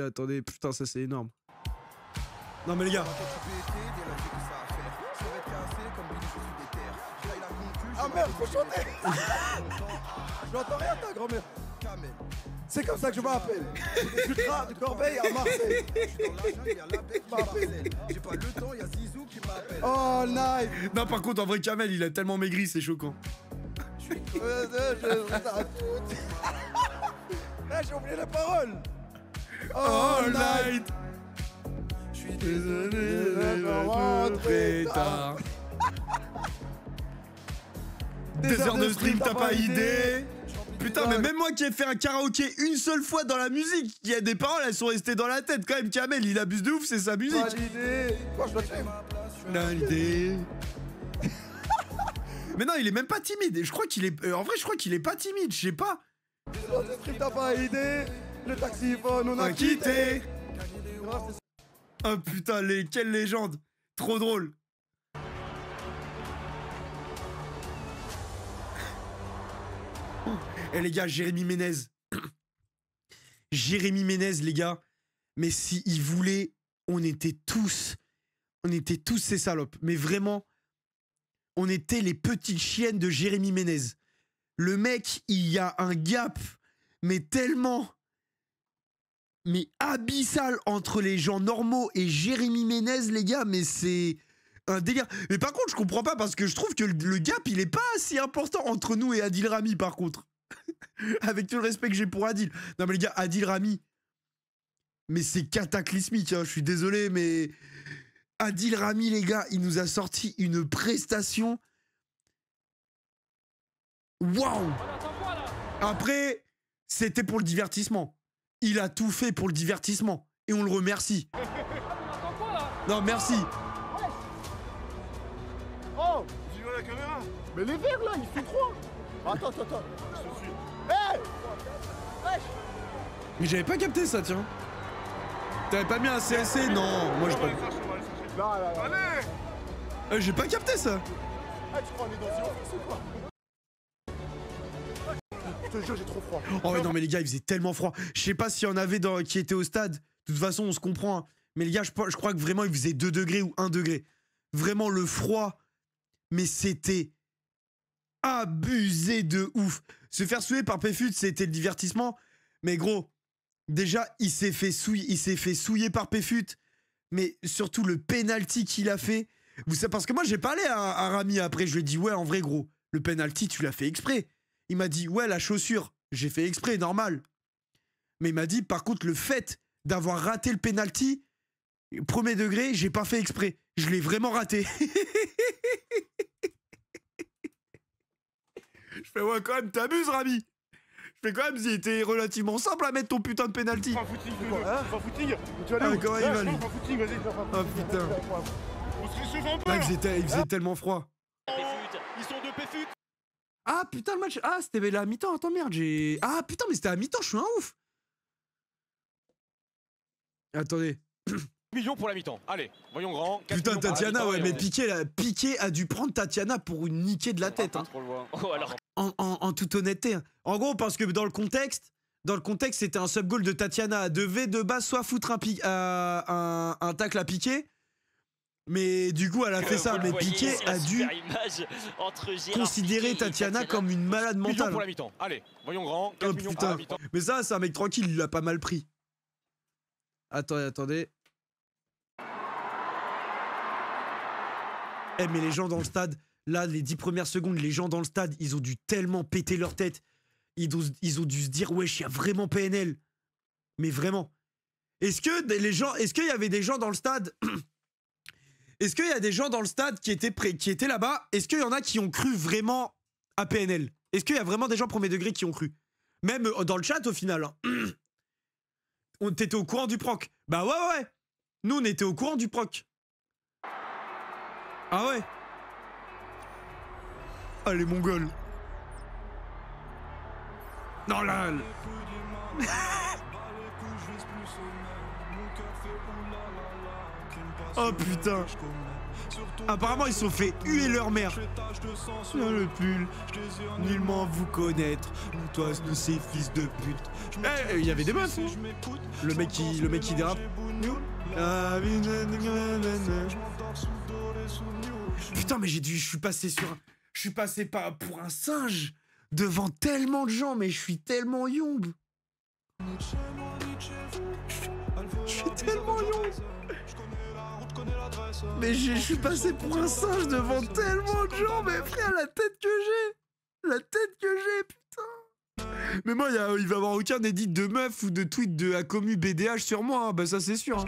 attendez. Putain, ça c'est énorme. Non mais les gars. Ah merde, faut chanter. Je n'entends rien ta grand-mère. C'est comme ça que je m'appelle. Du Gras, de Corbeil à Marseille. J'ai pas le temps, il y a Zizou qui m'appelle. Oh nice. Non par contre en vrai Kamel il a tellement maigri, c'est choquant. J'ai oublié la parole. All night. Je suis désolé de rentrer tard. 2 heures de stream, t'as pas idée. Putain, mais même moi qui ai fait un karaoké une seule fois dans la musique, il y a des paroles, elles sont restées dans la tête quand même. Kamel, il abuse de ouf, c'est sa musique. Validé. Moi, je dois te Validé. Mais non, il est même pas timide. Je crois qu'il est. En vrai, je crois qu'il est pas timide. Je sais pas. Le stream, t'as pas idée. Le taxiphone, on a quitté. Oh putain, quelle légende. Trop drôle. Eh les gars, Jérémy Ménez. Jérémy Ménez, les gars. Mais si il voulait, on était tous ces salopes. Mais vraiment, on était les petites chiennes de Jérémy Ménez. Le mec, il y a un gap, mais tellement, mais abyssal entre les gens normaux et Jérémy Ménez, les gars. Mais c'est un délire. Mais par contre, je comprends pas parce que je trouve que le gap, il est pas si important entre nous et Adil Rami, par contre. Avec tout le respect que j'ai pour Adil. Non mais les gars, Adil Rami, mais c'est cataclysmique, hein, je suis désolé, mais Adil Rami, les gars, il nous a sorti une prestation. Waouh! Après, c'était pour le divertissement. Il a tout fait pour le divertissement. Et on le remercie. Non, merci. Oh! Tu vois la caméra? Mais les verres là, il fait trop! Attends. Hey! Wesh! Mais j'avais pas capté ça, tiens. T'avais pas mis un CSC? Non, moi j'ai pas. Là. Allez! J'ai pas capté ça. Ah, tu crois qu'on est dans une office ou quoi? Je te jure, j'ai trop froid. Oh ouais, non, mais les gars, il faisait tellement froid. Je sais pas s'il y en avait qui étaient au stade. De toute façon, on se comprend. Hein. Mais les gars, je crois que vraiment, il faisait 2 degrés ou 1 degré. Vraiment, le froid. Mais c'était abusé de ouf. Se faire souiller par Péfut, c'était le divertissement. Mais gros, déjà, il s'est fait souiller par Péfut. Mais surtout, le penalty qu'il a fait. Vous savez, parce que moi, j'ai parlé à Rami après. Je lui ai dit, ouais, en vrai, gros, le penalty, tu l'as fait exprès. Il m'a dit, ouais, la chaussure, j'ai fait exprès, normal. Mais il m'a dit, par contre, le fait d'avoir raté le penalty, premier degré, j'ai pas fait exprès. Je l'ai vraiment raté. Je fais, ouais, quand même, t'abuses, Rami. Je fais quand même, il était relativement simple à mettre ton putain de penalty. Prends footing, tu vas aller où? Comment il va, lui? Prends footing, vas-y, Oh putain. On se réchauffe un peu. Ah, il faisait tellement froid. Ils sont de Péfut. Ah putain, le match. Ah, c'était la mi-temps. Attends, merde, j'ai. Ah putain, mais c'était à mi-temps, je suis un ouf. Attendez. Millions pour la mi-temps. Allez, voyons grand. Putain, Tatiana, ouais, mais Piqué a dû prendre Tatiana pour une niquée de la tête. Hein. Oh, alors. En toute honnêteté. Hein. En gros, parce que dans le contexte, c'était un sub-goal de Tatiana. Elle devait de base soit foutre un tacle à Piqué. Mais du coup, elle a fait ça. Mais Piqué a dû considérer Tatiana comme une malade mentale. Pour la mi-temps. Allez, voyons grand. Oh putain. Mais ça, c'est un mec tranquille, il l'a pas mal pris. Attendez. Eh mais les gens dans le stade, là, les 10 premières secondes, les gens dans le stade, ils ont dû tellement péter leur tête. Ils ont dû se dire, wesh, il y a vraiment PNL. Mais vraiment. Est-ce qu'il y avait des gens dans le stade Est-ce qu'il y a des gens dans le stade qui étaient là-bas? Est-ce qu'il y en a qui ont cru vraiment à PNL? Est-ce qu'il y a vraiment des gens premier degré qui ont cru? Même dans le chat, au final. Hein. T'étais au courant du proc? Bah ouais. Nous, on était au courant du proc. Ah ouais. Ah, les Mongols. Non, là. Oh putain. Apparemment ils se sont fait huer leur mère. Le pull, nullement vous connaître. Toi de ces fils de pute. Eh, il y avait des meufs. Le mec qui dérape. Putain mais je suis passé pour un singe devant tellement de gens, mais je suis tellement yombe. Je suis tellement yombe. Mais je suis passé pour un singe devant tellement de gens, mais frère, la tête que j'ai, putain. Mais moi, il va y avoir aucun edit de meuf ou de tweet de la commu BDH sur moi, hein. Bah ça c'est sûr. Hein.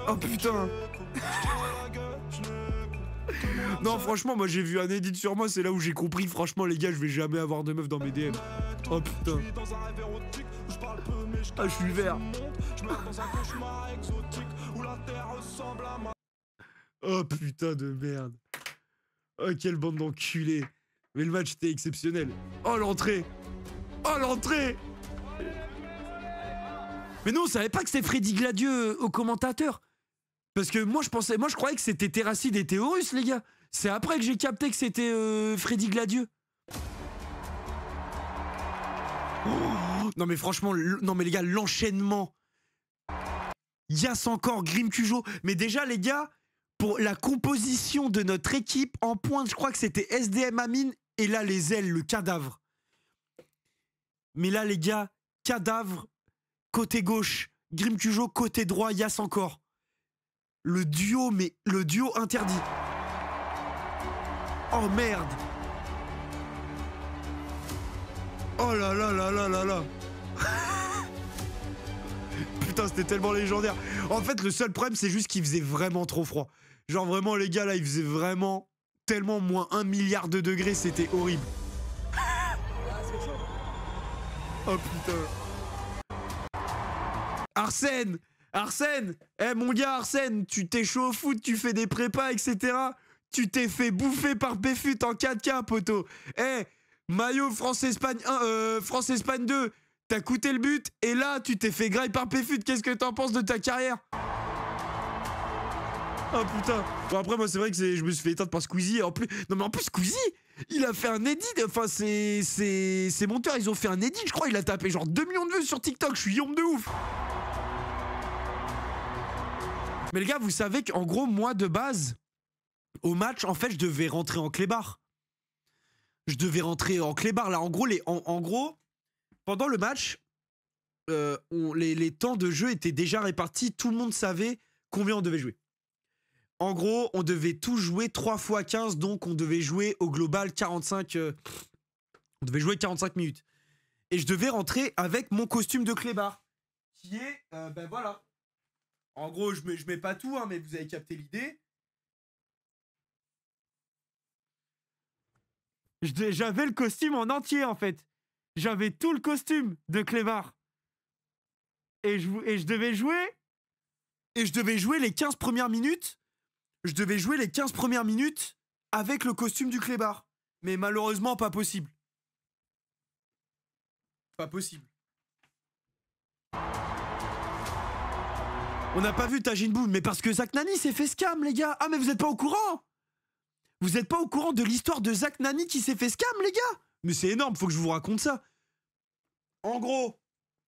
Oh putain. Non franchement, moi j'ai vu un edit sur moi, c'est là où j'ai compris, franchement les gars, je vais jamais avoir de meuf dans mes DM. Oh putain. Ah je suis vert. Oh putain de merde. Oh quelle bande d'enculés. Mais le match était exceptionnel. Oh l'entrée. Oh l'entrée. Mais non, on savait pas que c'était Freddy Gladieux au commentateur. Parce que moi je croyais que c'était Terracide et Théorus les gars. C'est après que j'ai capté que c'était Freddy Gladieux. Oh, non mais franchement, non mais les gars, l'enchaînement. Yass encore, Grim Cujo. Mais déjà les gars, pour la composition de notre équipe, en pointe, je crois que c'était SDM Amine. Et là les ailes, le cadavre. Mais là les gars, cadavre, côté gauche. Grim Cujo, côté droit, Yass encore. Le duo, mais le duo interdit. Oh merde. Oh là là là là là là. Putain, c'était tellement légendaire. En fait, le seul problème, c'est juste qu'il faisait vraiment trop froid. Genre vraiment, les gars, là, il faisait vraiment tellement moins 1 milliard de degrés, c'était horrible. Oh putain. Arsène, eh mon gars Arsène, tu t'es chaud au foot, tu fais des prépas, etc. Tu t'es fait bouffer par Béfut en 4K, poteau. Eh, maillot France-Espagne 1, France-Espagne 2, t'as coûté le but, et là, tu t'es fait graille par Béfut. Qu'est-ce que t'en penses de ta carrière? Oh putain. Bon après, moi, c'est vrai que je me suis fait éteindre par Squeezie. En plus, non mais en plus, Squeezie, il a fait un edit. Enfin, ses monteurs, ils ont fait un edit, je crois. Il a tapé genre 2 millions de vues sur TikTok. Je suis yombe de ouf. Mais les gars, vous savez qu'en gros, moi, de base, au match, en fait, je devais rentrer en clébard. Là, en gros, pendant le match, les temps de jeu étaient déjà répartis. Tout le monde savait combien on devait jouer. En gros, on devait tout jouer 3 x 15, donc on devait jouer au global 45... on devait jouer 45 minutes. Et je devais rentrer avec mon costume de clébard, qui est, ben voilà. En gros, je mets pas tout, hein, mais vous avez capté l'idée. J'avais le costume en entier, en fait. J'avais tout le costume de clébard. Et je devais jouer. Et je devais jouer les 15 premières minutes. Je devais jouer les 15 premières minutes avec le costume du clébard. Mais malheureusement, pas possible. Pas possible. On n'a pas vu Tajin Boom, mais parce que Zach Nani s'est fait scam, les gars. Ah, mais vous êtes pas au courant? Vous êtes pas au courant de l'histoire de Zach Nani qui s'est fait scam, les gars? Mais c'est énorme, faut que je vous raconte ça. En gros...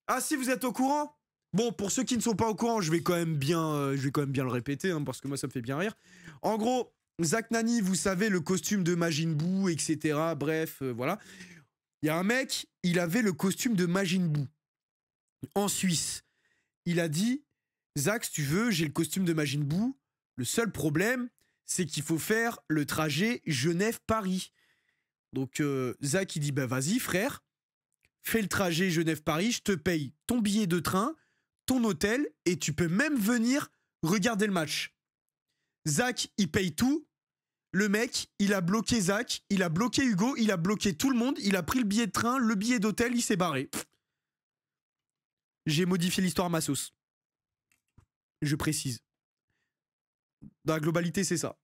Ah si, vous êtes au courant? Bon, pour ceux qui ne sont pas au courant, je vais quand même bien le répéter, hein, parce que moi, ça me fait bien rire. En gros, Zach Nani, vous savez, le costume de Majin Buu, etc. Bref, voilà. Il y a un mec, il avait le costume de Majin Buu. En Suisse. Il a dit... Zach, si tu veux, j'ai le costume de Majin Buu. Le seul problème, c'est qu'il faut faire le trajet Genève-Paris. Donc, Zach, il dit, bah vas-y, frère, fais le trajet Genève-Paris, je te paye ton billet de train, ton hôtel, et tu peux même venir regarder le match. Zach, il paye tout. Le mec, il a bloqué Zach, il a bloqué Hugo, il a bloqué tout le monde, il a pris le billet de train, le billet d'hôtel, il s'est barré. J'ai modifié l'histoire à ma sauce. Je précise. Dans la globalité, c'est ça.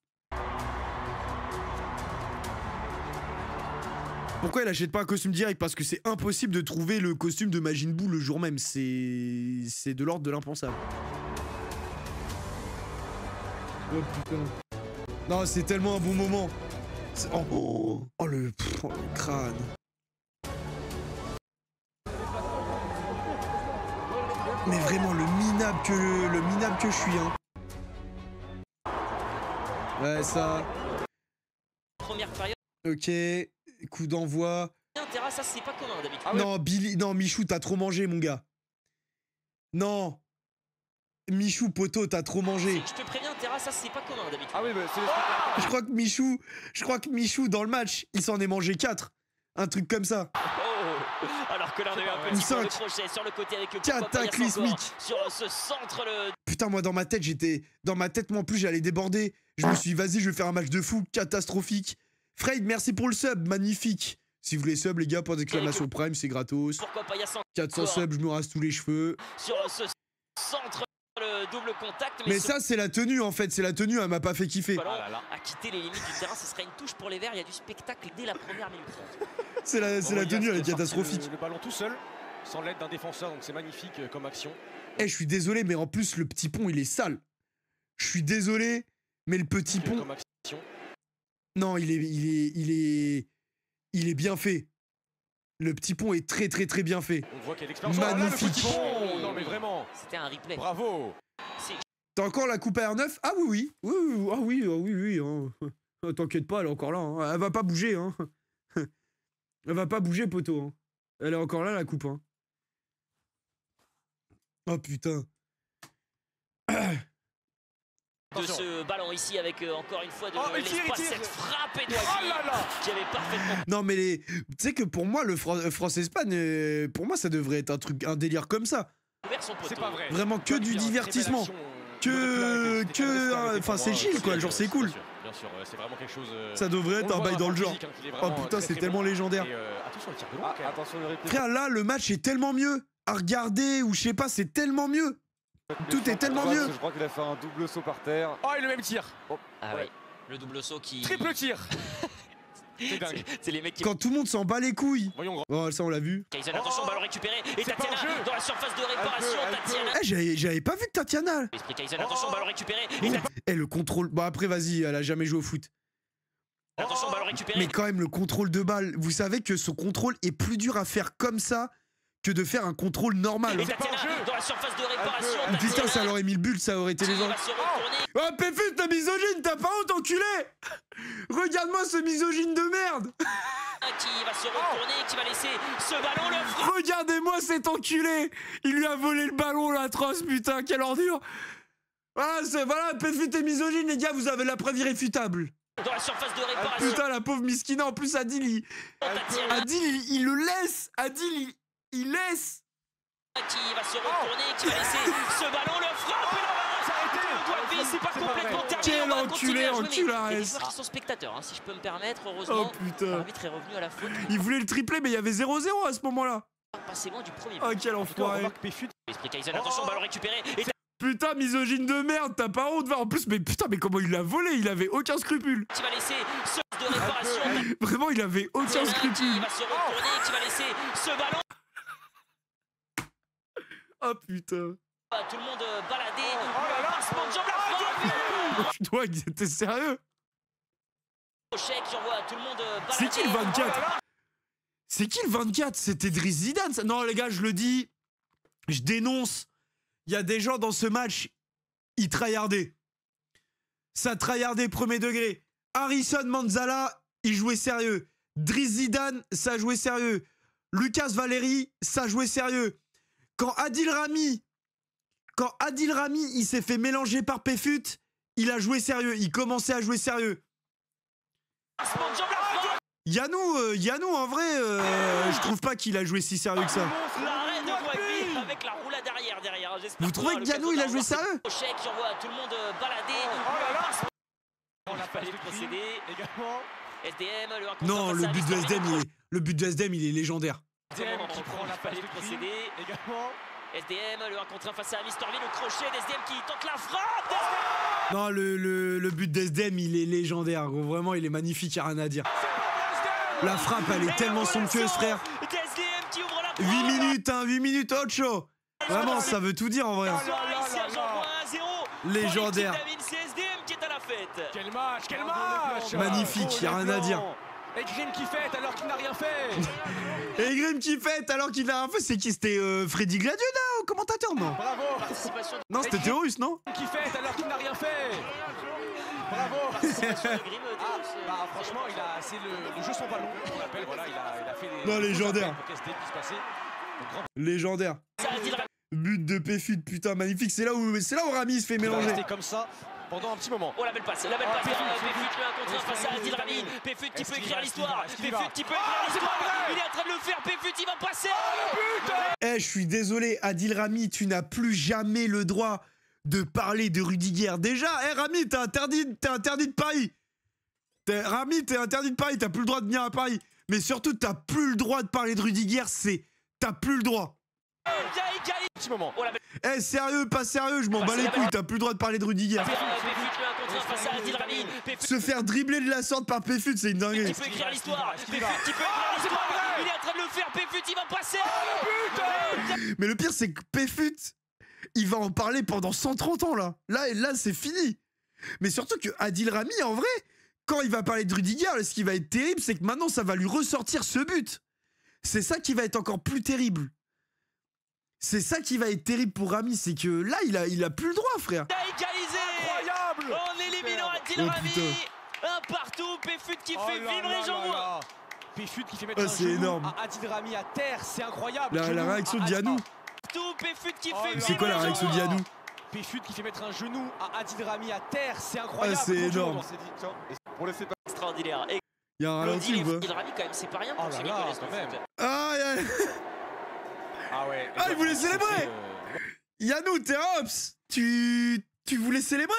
Pourquoi il achète pas un costume direct? Parce que c'est impossible de trouver le costume de Majin Buu le jour même. C'est de l'ordre de l'impensable. Oh putain. Non, c'est tellement un bon moment. Oh le crâne. Mais vraiment le minable que je suis, hein. Ouais, ça. Première période. Ok, coup d'envoi. Terrasse, ça c'est pas commun d'habitude. Ah ouais. Non, Billy, non, Michou, t'as trop mangé, mon gars. Non. Michou, poteau, t'as trop mangé. Je te préviens, Terrasse, ça c'est pas commun d'habitude. Ah oui, mais c'est les Je crois que Michou, dans le match, il s'en est mangé 4. Un truc comme ça. Oh, alors que là on a eu un petit peu de crochet sur le côté avec cataclysmique. Sur ce centre le... Putain, moi dans ma tête, moi en plus j'allais déborder. Je me suis dit, vas-y, je vais faire un match de fou catastrophique. Fred, merci pour le sub, magnifique. Si vous voulez sub, les gars, point d'exclamation Prime, c'est gratos. Pourquoi pas, il y a 400 subs, je me rase tous les cheveux. Sur ce centre, le double contact. Mais ça, c'est la tenue en fait, c'est la tenue, elle m'a pas fait kiffer. À quitter les limites du terrain, ce serait une touche pour les Verts. Il y a du spectacle dès la première minute 30. C'est la tenue, elle est catastrophique. Le ballon tout seul, sans l'aide d'un défenseur, donc c'est magnifique comme action. Eh, je suis désolé, mais en plus, le petit pont, il est sale. Je suis désolé, mais le petit pont. Comme action. Non, il est bien fait. Le petit pont est très bien fait. On voit qu'il y a l'expérience. Magnifique. Oh, non mais vraiment. C'était un replay. Bravo. T'as encore la coupe à R9? Ah oui. Ah oui. Hein. T'inquiète pas, elle est encore là. Hein. Elle va pas bouger. Hein. Elle va pas bouger, poteau. Hein. Elle est encore là, la coupe. Hein. Oh putain. De ce ballon ici avec encore une fois de l'espace, cette frappe Edouard qui avait parfaitement... Non mais tu sais que pour moi le France-Espagne, pour moi ça devrait être un délire comme ça. C'est pas vrai. Vraiment que du divertissement. Enfin c'est chill quoi, genre c'est cool. Bien sûr, c'est vraiment quelque chose... Ça devrait être un bail dans le genre. Oh putain c'est tellement légendaire. Attention le tir de loin. Attention le replay. Frère là le match est tellement mieux. À regarder ou je sais pas, c'est tellement mieux. Tout est tellement mieux. Je crois qu'il a fait un double saut par terre. Oh et le même tir. Ah oui, le double saut qui... Triple tir. C'est dingue. C'est les mecs qui... Quand tout le monde s'en bat les couilles. Voyons. Oh ça on l'a vu. Kaizen, attention, ballon récupéré. Et Tatiana dans la surface de réparation. Tatiana. Eh j'avais pas vu que Tatiana. Esprit Kaizen, attention, ballon récupéré. Eh le contrôle. Bon après vas-y, elle a jamais joué au foot. Attention, ballon récupéré. Mais quand même le contrôle de balle, vous savez que ce contrôle est plus dur à faire comme ça que de faire un contrôle normal. Et Tatiana dans la surface de réparation. Putain ça aurait mis le but, ça aurait été les gens. Oh Péfut, t'as misogyne, t'as pas honte enculé. Regarde-moi ce misogyne de merde. Qui va se retourner, qui va laisser ce ballon le... Regardez-moi cet enculé. Il lui a volé le ballon l'atroce, putain, quelle ordure. Voilà, Péfut est misogyne les gars, vous avez la preuve irréfutable. Dans la surface de réparation. Putain la pauvre miskina, en plus Adil il le laisse. Adil il laisse. Qui va se retourner, qui va laisser ce ballon le frappe. C'est pas complètement terminé. Quel enculé, enculard. Il y a des joueurs qui sont spectateurs, hein, si je peux me permettre. Heureusement, l'arbitre est revenu à la faute. Il voulait le tripler, mais il y avait 0-0 à ce moment-là. Passé loin du premier. Oh, quel enfoiré. Esprit Kaizen, attention, ballon récupéré. Putain, misogyne de merde, t'as pas honte. En plus, mais putain, mais comment il l'a volé? Il avait aucun scrupule. Qui va laisser ce de réparation. Vraiment, il avait aucun scrupule. Qui va se retourner, qui va laisser ce ballon. Oh putain. Tout le monde baladé. Passement de jambe, la frappe. Tu dois, t'es sérieux? Qui envoie tout le monde baladé. C'est qui le 24? C'est qui le 24? C'était Driss Zidane ça? Non les gars, je le dis. Je dénonce. Il y a des gens dans ce match, ils tryhardaient. Ça tryhardait premier degré. Harrison Manzala, il jouait sérieux. Driss Zidane, ça jouait sérieux. Lucas Valeri, ça jouait sérieux. Quand Adil Rami, il s'est fait mélanger par Péfut, il a joué sérieux. Il commençait à jouer sérieux. Yannou, en vrai, je trouve pas qu'il a joué si sérieux que ça. Avec la roulade arrière derrière. Vous trouvez que Yannou, il a joué sérieux? Qui envoie tout le monde baladé. On n'a pas les procédés également. SDM, le non, le but de SDM, il est légendaire. SDM qui prend la passe de procédé également. SDM, le 1 contre 1 face à Mistorville, le crochet d'SDM qui tente la frappe. Non, le but d'SDM, il est légendaire. Gros. Vraiment, il est magnifique, il n'y a rien à dire. La frappe, elle est tellement somptueuse, frère. 8 minutes, hein, 8 minutes, Ocho. Vraiment, ça veut tout dire en vrai. Légendaire. C'est SDM qui est tête. Quel match, quel match! Magnifique, y a rien à dire. Et Grim qui fête alors qu'il n'a rien fait. Et Grim qui fête alors qu'il a rien fait, c'est qui? C'était Freddy Gladieux là, au commentateur, non? Bravo! Participation de Non, c'était Théorus, non? Qui fête alors qu'il n'a rien fait. Bravo! participation de Grim. Bah, franchement, c'est le jeu sans ballon, on l'appelle, voilà, il a fait des... Non, légendaire. Pour qu'SD puisse passer. Donc, grand Légendaire. Ça a dit le But de Péfut, putain, magnifique. C'est là où Rami se fait il va mélanger. rester comme ça pendant un petit moment. Oh la belle passe, la belle passe. Péfut met un contre un face à Adil Rami. Péfut qui peut écrire l'histoire. Péfut qui peut écrire l'histoire. Il est en train de le faire. Péfut, il va passer. Eh, je suis désolé, Adil Rami, tu n'as plus jamais le droit de parler de Rudiger. Déjà, Rami, t'es interdit de Paris. Rami, t'es interdit de Paris, t'as plus le droit de venir à Paris. Mais surtout, t'as plus le droit de parler de Rudiger, t'as plus le droit. Petit moment. Oh la belle Eh, sérieux, pas sérieux, je m'en bats les couilles, t'as plus le droit de parler de Rudiger. Péfut met un contre un face à Adil Rami. Péfut Se faire dribbler de la sorte par Péfut, c'est une dinguerie. qui peut écrire l'histoire. Péfut qui peut écrire l'histoire. Il est en train de le faire. Péfut, il va passer. Mais le pire, c'est que Péfut, il va en parler pendant 130 ans, là. Là, c'est fini. Mais surtout que Adil Rami, en vrai, quand il va parler de Rudiger, ce qui va être terrible, c'est que maintenant, ça va lui ressortir ce but. C'est ça qui va être encore plus terrible. C'est ça qui va être terrible pour Rami, c'est que là, il a plus le droit, frère. Il a égalisé. Incroyable. En éliminant Adil Oh, Rami. putain. Un partout. Péfut qui Oh fait là vibrer là Jean là Moin. là. Péfut qui fait mettre Oh, un c'est genou énorme. à Adil Rami à terre, c'est incroyable. La Genou réaction à de Dianou. Tout Péfut qui Oh fait là vibrer C'est quoi la Jean réaction de Moin. Dianou? Péfut qui fait mettre un genou à Adil Rami à terre, c'est incroyable. Ah, c'est Gros énorme. jour, on s'est dit, tiens, Pour laisser passer. Extraordinaire. Et Il y a un ralenti ou Adil pas? Rami quand même, c'est pas rien Oh pour ceux là qui là, connaissent quand le même. foot. Ah, Ah ouais. Ah, il voulait célébrer. Yannou, t'es Hops. Tu voulais célébrer?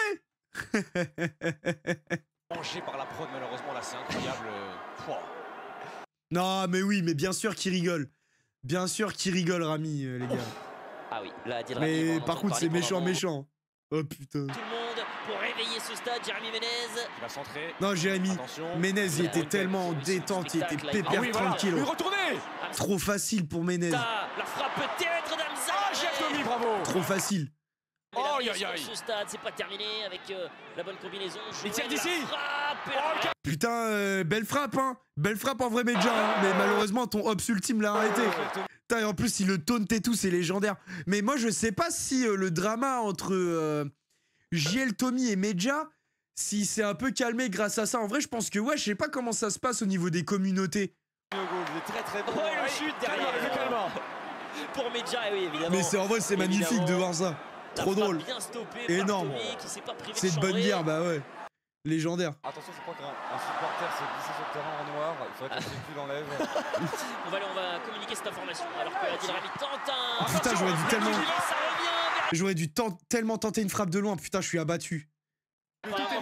Mangé par la prod, malheureusement, là, c'est incroyable. Pouah. Non, mais oui, mais bien sûr qu'il rigole. Bien sûr qu'il rigole, Rami, les gars. Ah oui, là Adil Rami. Mais on en par entend contre, c'est parler méchant, pendant un méchant. Oh putain. Tout le monde pour réveiller ce stade. Jérémy Ménez. Il va centrer. Non, Jérémy, Attention. Ménez, il était Ouais, tellement en ouais, détente, il était spectacle, là, pépère Ah oui, voilà. tranquille. Lui retourner. Trop facile pour Ménez. La frappe peut-être d'Hamza. Ah, Jeff Domi, bravo. Trop facile. Mais la Aïe, mise aïe, aïe. sur ce stade, c'est pas terminé avec la bonne combinaison. Il tire Joël, d'ici. la frappe, et Oh, la- Putain, belle frappe, hein. Belle frappe en vrai, Medja. Hein. Mais malheureusement, ton Hops ultime l'a arrêté. Putain, et en plus, il le taunt et tout, c'est légendaire. Mais moi, je sais pas si le drama entre JL Tommy et Medja, si c'est un peu calmé grâce à ça. En vrai, je pense que ouais, je sais pas comment ça se passe au niveau des communautés. Il est très très bon. Ouais, le chute derrière. Calmement. Pour Medja, oui, évidemment. Mais c'est en vrai, c'est magnifique de Évidemment. voir ça. La Trop frappe drôle. bien stoppée Énorme. par Tommy, qui s'est pas privé C'est de bonne chambrer. guerre, bah ouais. Légendaire. Attention, je crois qu'un supporter s'est glissé sur le terrain en noir. Il faudrait que le véhicule l'enlève. On va communiquer cette information alors que Adil Rami tente un. Putain, j'aurais dû tellement- Ça revient vers- J'aurais dû tellement tenter une frappe de loin. Putain, je suis abattu. Apparemment,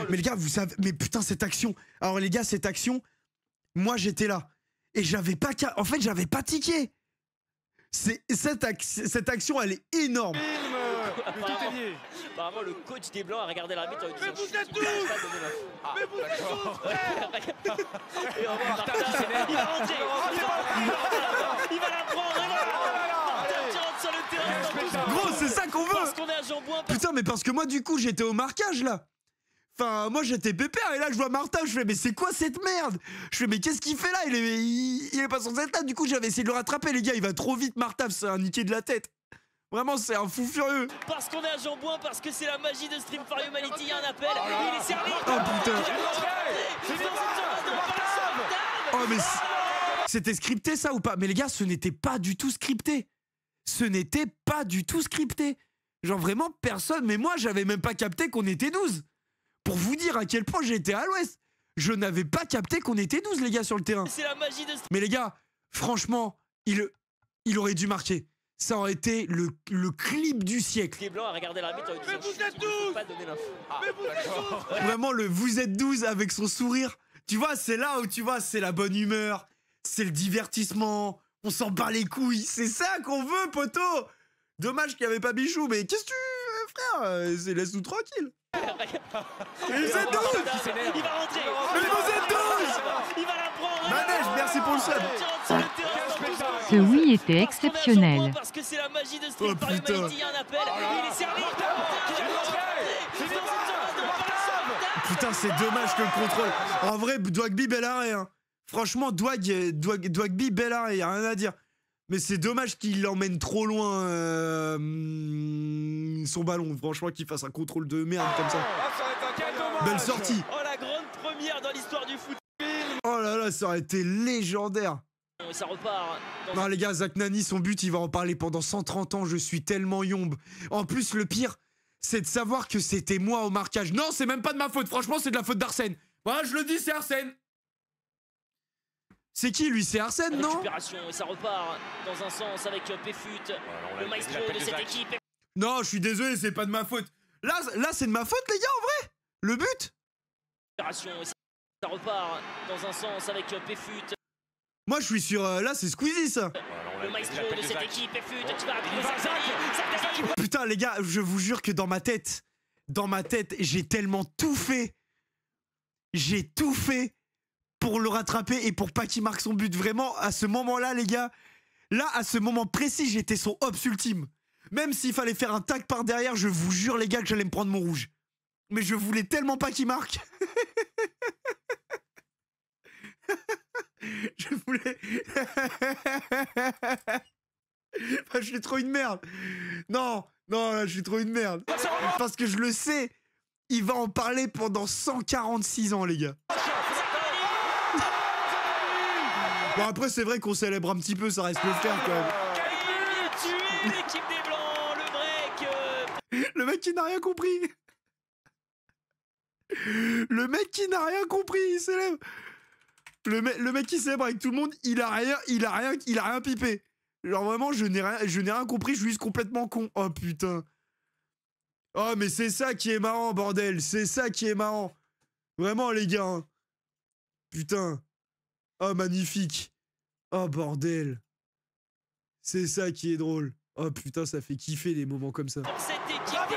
Mais les gars, vous savez, mais putain, cette action. Alors les gars, cette action, moi j'étais là. Et j'avais pas. En fait, j'avais pas tiqué. Cette action, elle est énorme. Apparemment, le coach des Blancs a regardé l'arbitre en lui disant. Mais vous êtes tous. Mais vous êtes tous, Et on va Martin qui s'énerve. Il va rentrer. Il va la prendre. Tu rentres sur le terrain. Gros, c'est ça qu'on veut. Parce qu'on est à Jean-Bouin. Putain, mais parce que moi, du coup, j'étais au marquage là. Enfin, moi j'étais pépère et là je vois Martin, je fais mais c'est quoi cette merde? Je fais mais qu'est-ce qu'il fait là? Il est pas censé être là. Du coup, j'avais essayé de le rattraper, les gars. Il va trop vite, Martin, c'est un niqué de la tête. Vraiment, c'est un fou furieux. Parce qu'on est à Jean-Bouin, parce que c'est la magie de Stream for Humanity. Il y a un appel. Il est servi. Oh putain. Oh mais c'était scripté ça ou pas? Mais les gars, ce n'était pas du tout scripté. Ce n'était pas du tout scripté. Genre vraiment personne, mais moi j'avais même pas capté qu'on était 12. Pour vous dire à quel point j'étais à l'ouest. Je n'avais pas capté qu'on était 12 les gars sur le terrain. C'est la magie de Stream. Mais les gars, franchement, il aurait dû marquer. Ça aurait été le clip du siècle. Les Blancs a regardé l'arbitre en lui disant. Mais vous êtes il ne faut tous. pas donner l'info. Mais vous êtes tous. Vraiment le vous êtes 12 avec son sourire. Tu vois, c'est là où tu vois, c'est la bonne humeur, c'est le divertissement, on s'en bat les couilles, c'est ça qu'on veut, poteau. Dommage qu'il n'y avait pas Bichou, mais qu'est-ce que tu veux, frère? Laisse-nous tranquille. Mais vous êtes 12. Il va rentrer. Mais vous êtes 12. Il va la prendre. Manège, merci pour le sub. Tu rentres sur le terrain. Ce oui était Parce qu'on est à exceptionnel. Jean-Bouin, parce que c'est la magie de Stream Oh, for putain. Humanity. Il y a un appel. Il est servi. putain, c'est dommage que le contrôle. En vrai, Dwagby, bel arrêt. Hein. Franchement, Dwagby, bel arrêt, y a rien à dire. Mais c'est dommage qu'il l'emmène trop loin son ballon. Franchement, qu'il fasse un contrôle de merde comme ça. Belle sortie. Oh, la grande première dans l'histoire du foot. Oh là là, ça aurait été légendaire. Et ça repart. Non les gars, Zach Nani, son but, il va en parler pendant 130 ans. Je suis tellement yombe. En plus, le pire, c'est de savoir que c'était moi au marquage. Non, c'est même pas de ma faute. Franchement, c'est de la faute d'Arsène. Voilà, je le dis, c'est Arsène. C'est qui lui? C'est Arsène, non? Récupération et ça repart dans un sens avec Péfut, le maestro de cette équipe. Non, je suis désolé, c'est pas de ma faute. Là c'est de ma faute, les gars, en vrai. Le but. Récupération et ça repart dans un sens avec Péfut. Moi, je suis sur... là, c'est Squeezie, ça. Le maestro de cette équipe, Péfut, tu vas appeler Zach. Putain, les gars, je vous jure que dans ma tête, j'ai tellement tout fait. J'ai tout fait pour le rattraper et pour pas qu'il marque son but. Vraiment, à ce moment-là, les gars, là, à ce moment précis, j'étais son ops ultime. Même s'il fallait faire un tac par derrière, je vous jure, les gars, que j'allais me prendre mon rouge. Mais je voulais tellement pas qu'il marque. Je voulais... Je suis trop une merde. Non, là, je suis trop une merde. Parce que je le sais, il va en parler pendant 146 ans, les gars. Bon, après, c'est vrai qu'on célèbre un petit peu, ça reste le faire, quand même. L'équipe des Blancs, le break. Le mec qui n'a rien compris. Le mec qui n'a rien compris, il célèbre. Le mec qui célèbre avec tout le monde, il a rien pipé. Genre vraiment, je n'ai rien compris, je suis juste complètement con. Oh putain. Oh mais c'est ça qui est marrant, bordel. C'est ça qui est marrant. Vraiment, les gars. Hein. Putain. Oh magnifique. Oh bordel. C'est ça qui est drôle. Oh putain, ça fait kiffer les moments comme ça. Cette équipe des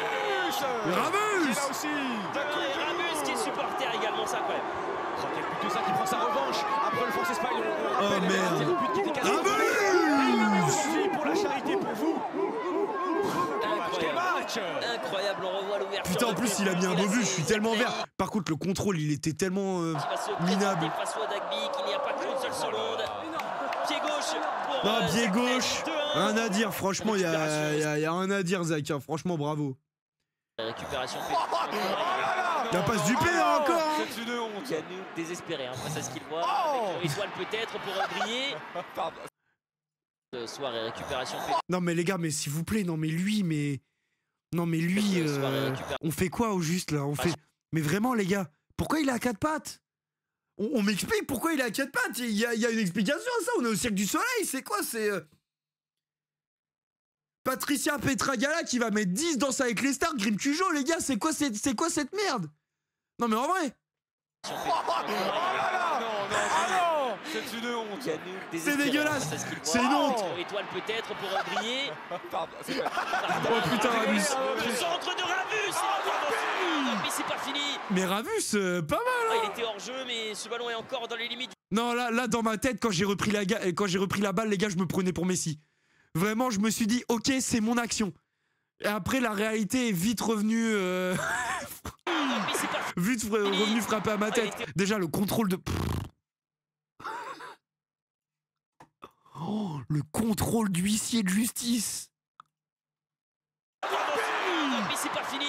Ramus là aussi. Ramus qui est supporter également, ça quand même. Quel but de ça qui prend sa revanche après le Force Espagne. Oh merde. Ramus pour la charité pour vous. Incroyable, on revoit l'ouverture. Putain, en plus, il a mis un beau but, je suis tellement vert. Par contre, le contrôle, il était tellement minable. Face à Dagby, qu'il n'y a pas qu'une seule seconde. Pied gauche pour. Non, pied gauche. Rien à dire, franchement, il y a rien à dire, Zach. Hein. Franchement, bravo. Récupération. La passe du P encore. C'est une honte. Canu désespéré hein, face à ce qu'il voit. Avec étoile peut-être pour briller. Soirée récupération. Non mais les gars, mais s'il vous plaît, non mais lui, on fait quoi au juste là? On fait. Mais vraiment les gars, pourquoi il est à 4 pattes? On m'explique pourquoi il est à 4 pattes. Il y a une explication à ça. On est au Cirque du Soleil. C'est quoi? C'est Patricia Petragala qui va mettre 10 danses avec les stars. Grim Cujo, les gars, c'est quoi cette merde? Non mais en vrai. Non, c'est une honte. C'est dégueulasse. C'est une honte. Étoile peut-être pour briller. Oh putain, Ramus. Le centre de Ramus. Mais c'est pas fini. Mais Ramus, pas mal. Il était hors jeu, mais ce ballon est encore dans les limites. Non, là dans ma tête, quand j'ai repris la balle, les gars, je me prenais pour Messi. Vraiment, je me suis dit, ok, c'est mon action. Et après, la réalité est vite revenue. Revenu frapper à ma tête. Déjà, le contrôle de. Oh, le contrôle d'huissier de justice. Mais c'est pas fini.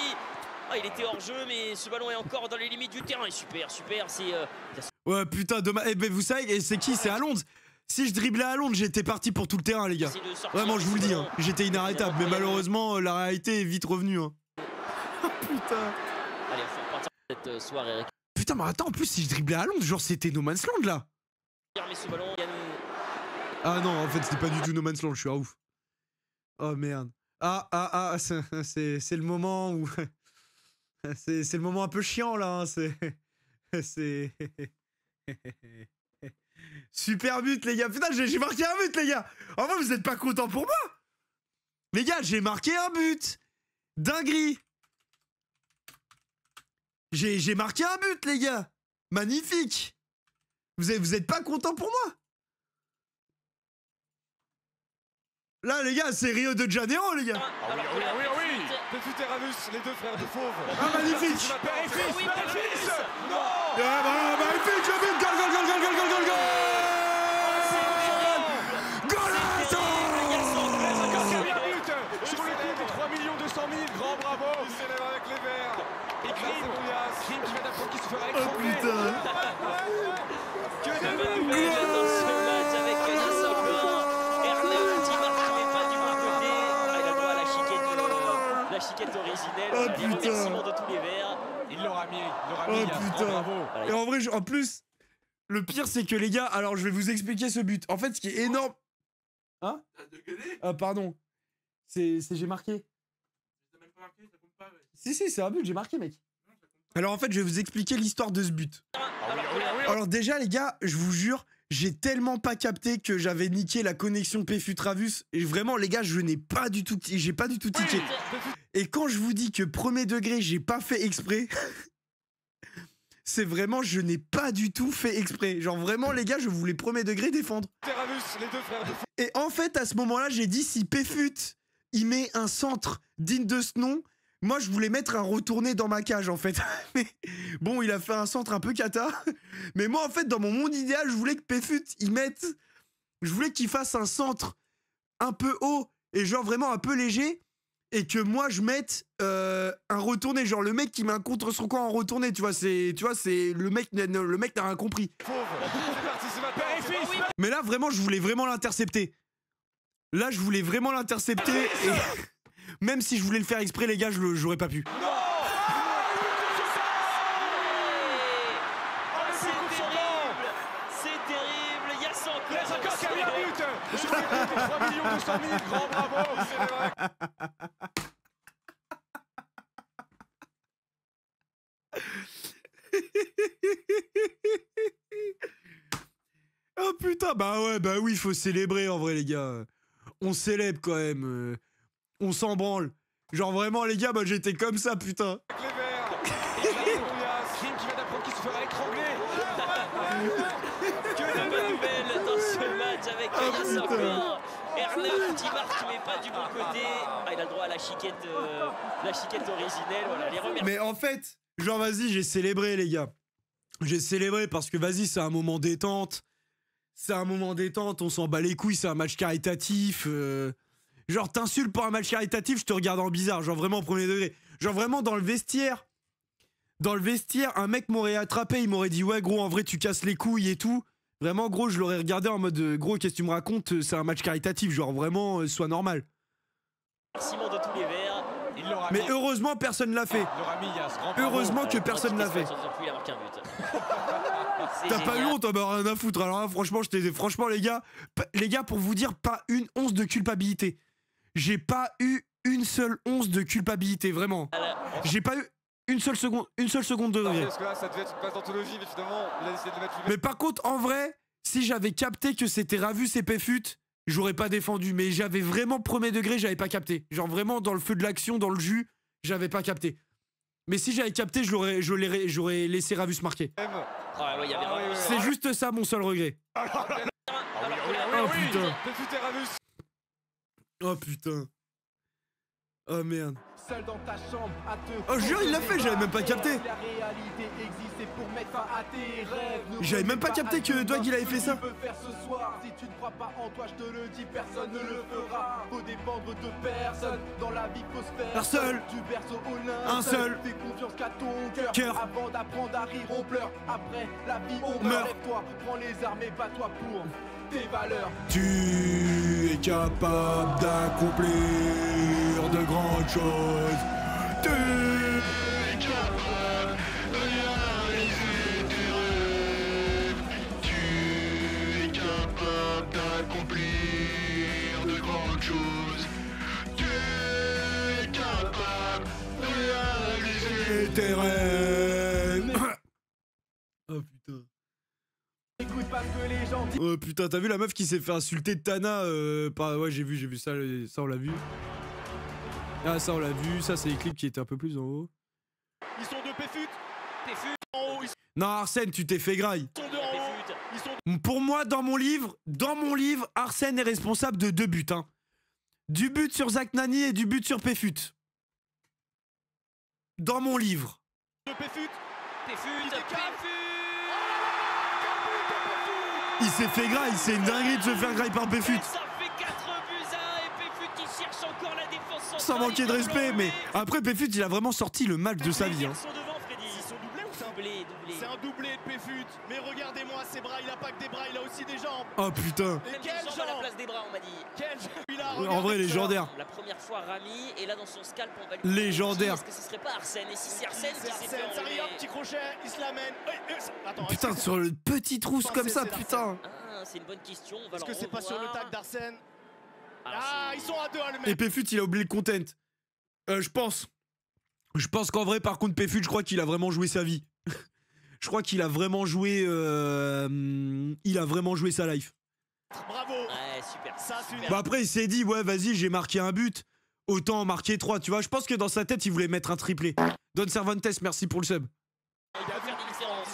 Il était hors jeu, mais ce ballon est encore dans les limites du terrain. Et super, c'est. Ouais, putain, dommage. Eh ben, vous savez, c'est qui? C'est Alonso. Si je driblais à Londres, j'étais parti pour tout le terrain, les gars. Vraiment, je vous le dis, hein. J'étais inarrêtable. Mais malheureusement, la réalité est vite revenue. Hein. Oh, putain. Allez, faut repartir cette soirée. Putain, mais attends, en plus, si je driblais à Londres, genre c'était No Man's Land, là. Mais ce ballon, ah non, en fait, c'était pas du tout No Man's Land, je suis à ouf. Oh merde. C'est le moment où... c'est le moment un peu chiant, là. Hein. C'est... Super but, les gars. Putain, j'ai marqué un but, les gars. En vrai, vous êtes pas contents pour moi? Les gars, j'ai marqué un but. Dinguerie. J'ai marqué un but, les gars. Magnifique. Vous êtes pas contents pour moi? Là, les gars, c'est Rio de Janeiro, les gars. Alors, oui. Péfut et Ravus, les deux frères de fauve. Ah, magnifique. Père et fils, Oui, père et père et fils. fils. Non. Magnifique, le but, goal, goal, goal, goal, goal, goal, goal, Sur le coup des 3 200 000, grand bravo. Il célèbre avec les verts. Et Grim qui vient d'apprendre qu'il se fera Oh étrangler. putain. Que de bonnes nouvelles dans ce match avec Nice encore. Hervé qui marque, mais pas du bon côté. Ah, il a droit à la chiquette originelle. Oh, Les putain. remerciements de tous les verts. Il l'aura mis, Oh Yas. putain. Grand bravo. Voilà, Et en vrai, en plus, le pire, c'est que les gars, alors je vais vous expliquer ce but. En fait, ce qui est énorme. Hein? Ah, pardon. J'ai marqué. Si, c'est un but, j'ai marqué, mec. Alors en fait, je vais vous expliquer l'histoire de ce but. Alors déjà, les gars, je vous jure, j'ai tellement pas capté que j'avais niqué la connexion Péfut-Ravus. Et vraiment, les gars, j'ai pas du tout tiqué. Et quand je vous dis que premier degré, j'ai pas fait exprès, c'est vraiment, je n'ai pas du tout fait exprès. Genre vraiment, les gars, je voulais premier degré défendre. Ravus, les deux frères de fauve. Et en fait, à ce moment-là, j'ai dit, si Péfut, il met un centre digne de ce nom, moi, je voulais mettre un retourné dans ma cage, en fait. Mais bon, il a fait un centre un peu cata. Mais moi, en fait, dans mon monde idéal, je voulais que Péfut, il mette... Je voulais qu'il fasse un centre un peu haut et genre vraiment un peu léger. Et que moi, je mette un retourné. Genre le mec qui met un contre son coin en retourné, tu vois, c'est le mec n'a rien compris. Fauve. C'est parti, c'est maintenant. Père et fils. Mais là, vraiment, je voulais vraiment l'intercepter. Là, je voulais vraiment l'intercepter. Et même si je voulais le faire exprès, les gars, j'aurais pas pu. C'est terrible. Il y a 100 Il reste encore qu'à un but. Sur le coup des 3 200 000, grand bravo. Il célèbre avec Oh putain, bah oui, faut célébrer en vrai, les gars. On célèbre quand même. On s'en branle. Genre vraiment, les gars, bah j'étais comme ça, putain. les verts. Grim qui vient d'apprendre qu'il se fera étrangler. Que de bonnes nouvelles dans ce match avec Nice putain. encore. Hervé qui marque, mais pas du bon côté. Ah, il a le droit à la chiquette originelle. Voilà, les remerciements. Mais en fait, genre vas-y, j'ai célébré, les gars. J'ai célébré parce que vas-y, c'est un moment détente. C'est un moment détente, on s'en bat les couilles, c'est un match caritatif. Genre, t'insultes pour un match caritatif, je te regarde en bizarre, genre vraiment au premier degré. Genre vraiment dans le vestiaire, un mec m'aurait attrapé, il m'aurait dit ouais gros, en vrai tu casses les couilles et tout. Vraiment gros, je l'aurais regardé en mode gros, qu'est-ce que tu me racontes, c'est un match caritatif, genre vraiment, sois normal. Remerciements de tous les verts. Il l'aura Mais mis. heureusement personne l'a fait. Il l'aura mis, Yas. Grand bravo. Heureusement que personne l'a fait. Il a marqué un but. T'as pas eu honte, bah rien à foutre. Alors là, franchement, les gars, pour vous dire, pas une once de culpabilité. J'ai pas eu une seule once de culpabilité, vraiment. J'ai pas eu une seule seconde de regret. Parce que là, ça devait être une passe d'anthologie, mais finalement, il a décidé de le mettre lui-même. Mais par contre, en vrai, si j'avais capté que c'était Ravus et Péfut, j'aurais pas défendu. Mais j'avais vraiment premier degré, j'avais pas capté. Genre vraiment dans le feu de l'action, dans le jus, j'avais pas capté. Mais si j'avais capté, j'aurais laissé Ravus marquer. Ah ouais, il y avait vraiment. C'est juste ça mon seul regret. Oh putain. Péfut et Ravus. Oh putain. Oh merde. Seul dans ta chambre à te Oh jure, il l'a fait, j'avais même pas capté. La réalité existe et pour mettre fin à tes rêves. J'avais même pas capté que Doig il avait fait ça. Tu peux faire ce soir. Si tu ne crois pas en toi, je te le dis, personne ne le fera. Faut dépendre de personne. Dans la vie, faut se faire Un seul. Du berceau au Un seul. Fais confiance qu'à ton Cœur. Avant d'apprendre à rire, on pleure. Après la vie, on meurt. Lève-toi, prends les armes et bats-toi pour tes valeurs. Tu es capable d'accomplir de grandes choses. Tu es capable de réaliser tes rêves. Tu es capable d'accomplir de grandes choses. Tu es capable de réaliser tes rêves. Oh putain. Écoute pas ce que les gens disent. Oh putain, t'as vu la meuf qui s'est fait insulter de Tana Ouais, j'ai vu ça, on l'a vu. Ah, ça on l'a vu, ça c'est les clips qui étaient un peu plus en haut. Ils sont de Péfut. Péfut en haut. Ils Non, Arsène, tu t'es fait graille. sont de en haut. Ils sont Pour moi, dans mon livre, Arsène est responsable de 2 buts. Hein. Du but sur Zach Nani et du but sur Péfut. dans mon livre. Péfut. Il s'est fait graille, c'est une dinguerie de se faire graille par Péfut. Ça fait 4-1 et Péfut qui cherche encore la défense centrale. Sans manquer de respect, mais après Péfut, il a vraiment sorti le match de sa vie. Hein. Ils sont devant, Freddy. Ils sont doublés ou doublés? C'est un doublé de Péfut. Mais regardez-moi ses bras, il a pas que des bras, il a aussi des jambes. Oh putain. Et Même quelle des jambes à la jambe. place des bras, on m'a dit. Quelle jambe il a. En regardez vrai, ça. légendaire. La première fois Rami, et là dans son scalp, on va lui. Légendaire. Est-ce que ce serait pas Arsène? Et si c'est Arsène C'est qui s'est fait Arsène, ça enlever? arrive, un petit crochet, il se l'amène. Attends, Putain, est-ce que sur le petit trousse comme ça, c'est putain. Ah, c'est une bonne question. On va Est-ce le que c'est pas sur le revoir. tag d'Arsène? Alors, Ah, c'est- ils sont à deux à le Et mettre. Péfut, il a oublié le content. Je pense. Je pense qu'en vrai, par contre, Péfut, je crois qu'il a vraiment joué sa vie. Je crois qu'il a vraiment joué. Il a vraiment joué sa life. Bravo. Ouais, super. Ça, c'est une. Bah après, il s'est dit, ouais, vas-y, j'ai marqué un but. Autant en marquer 3, tu vois. Je pense que dans sa tête, il voulait mettre un triplé. Don Cervantes, merci pour le sub. Il peut faire des différences.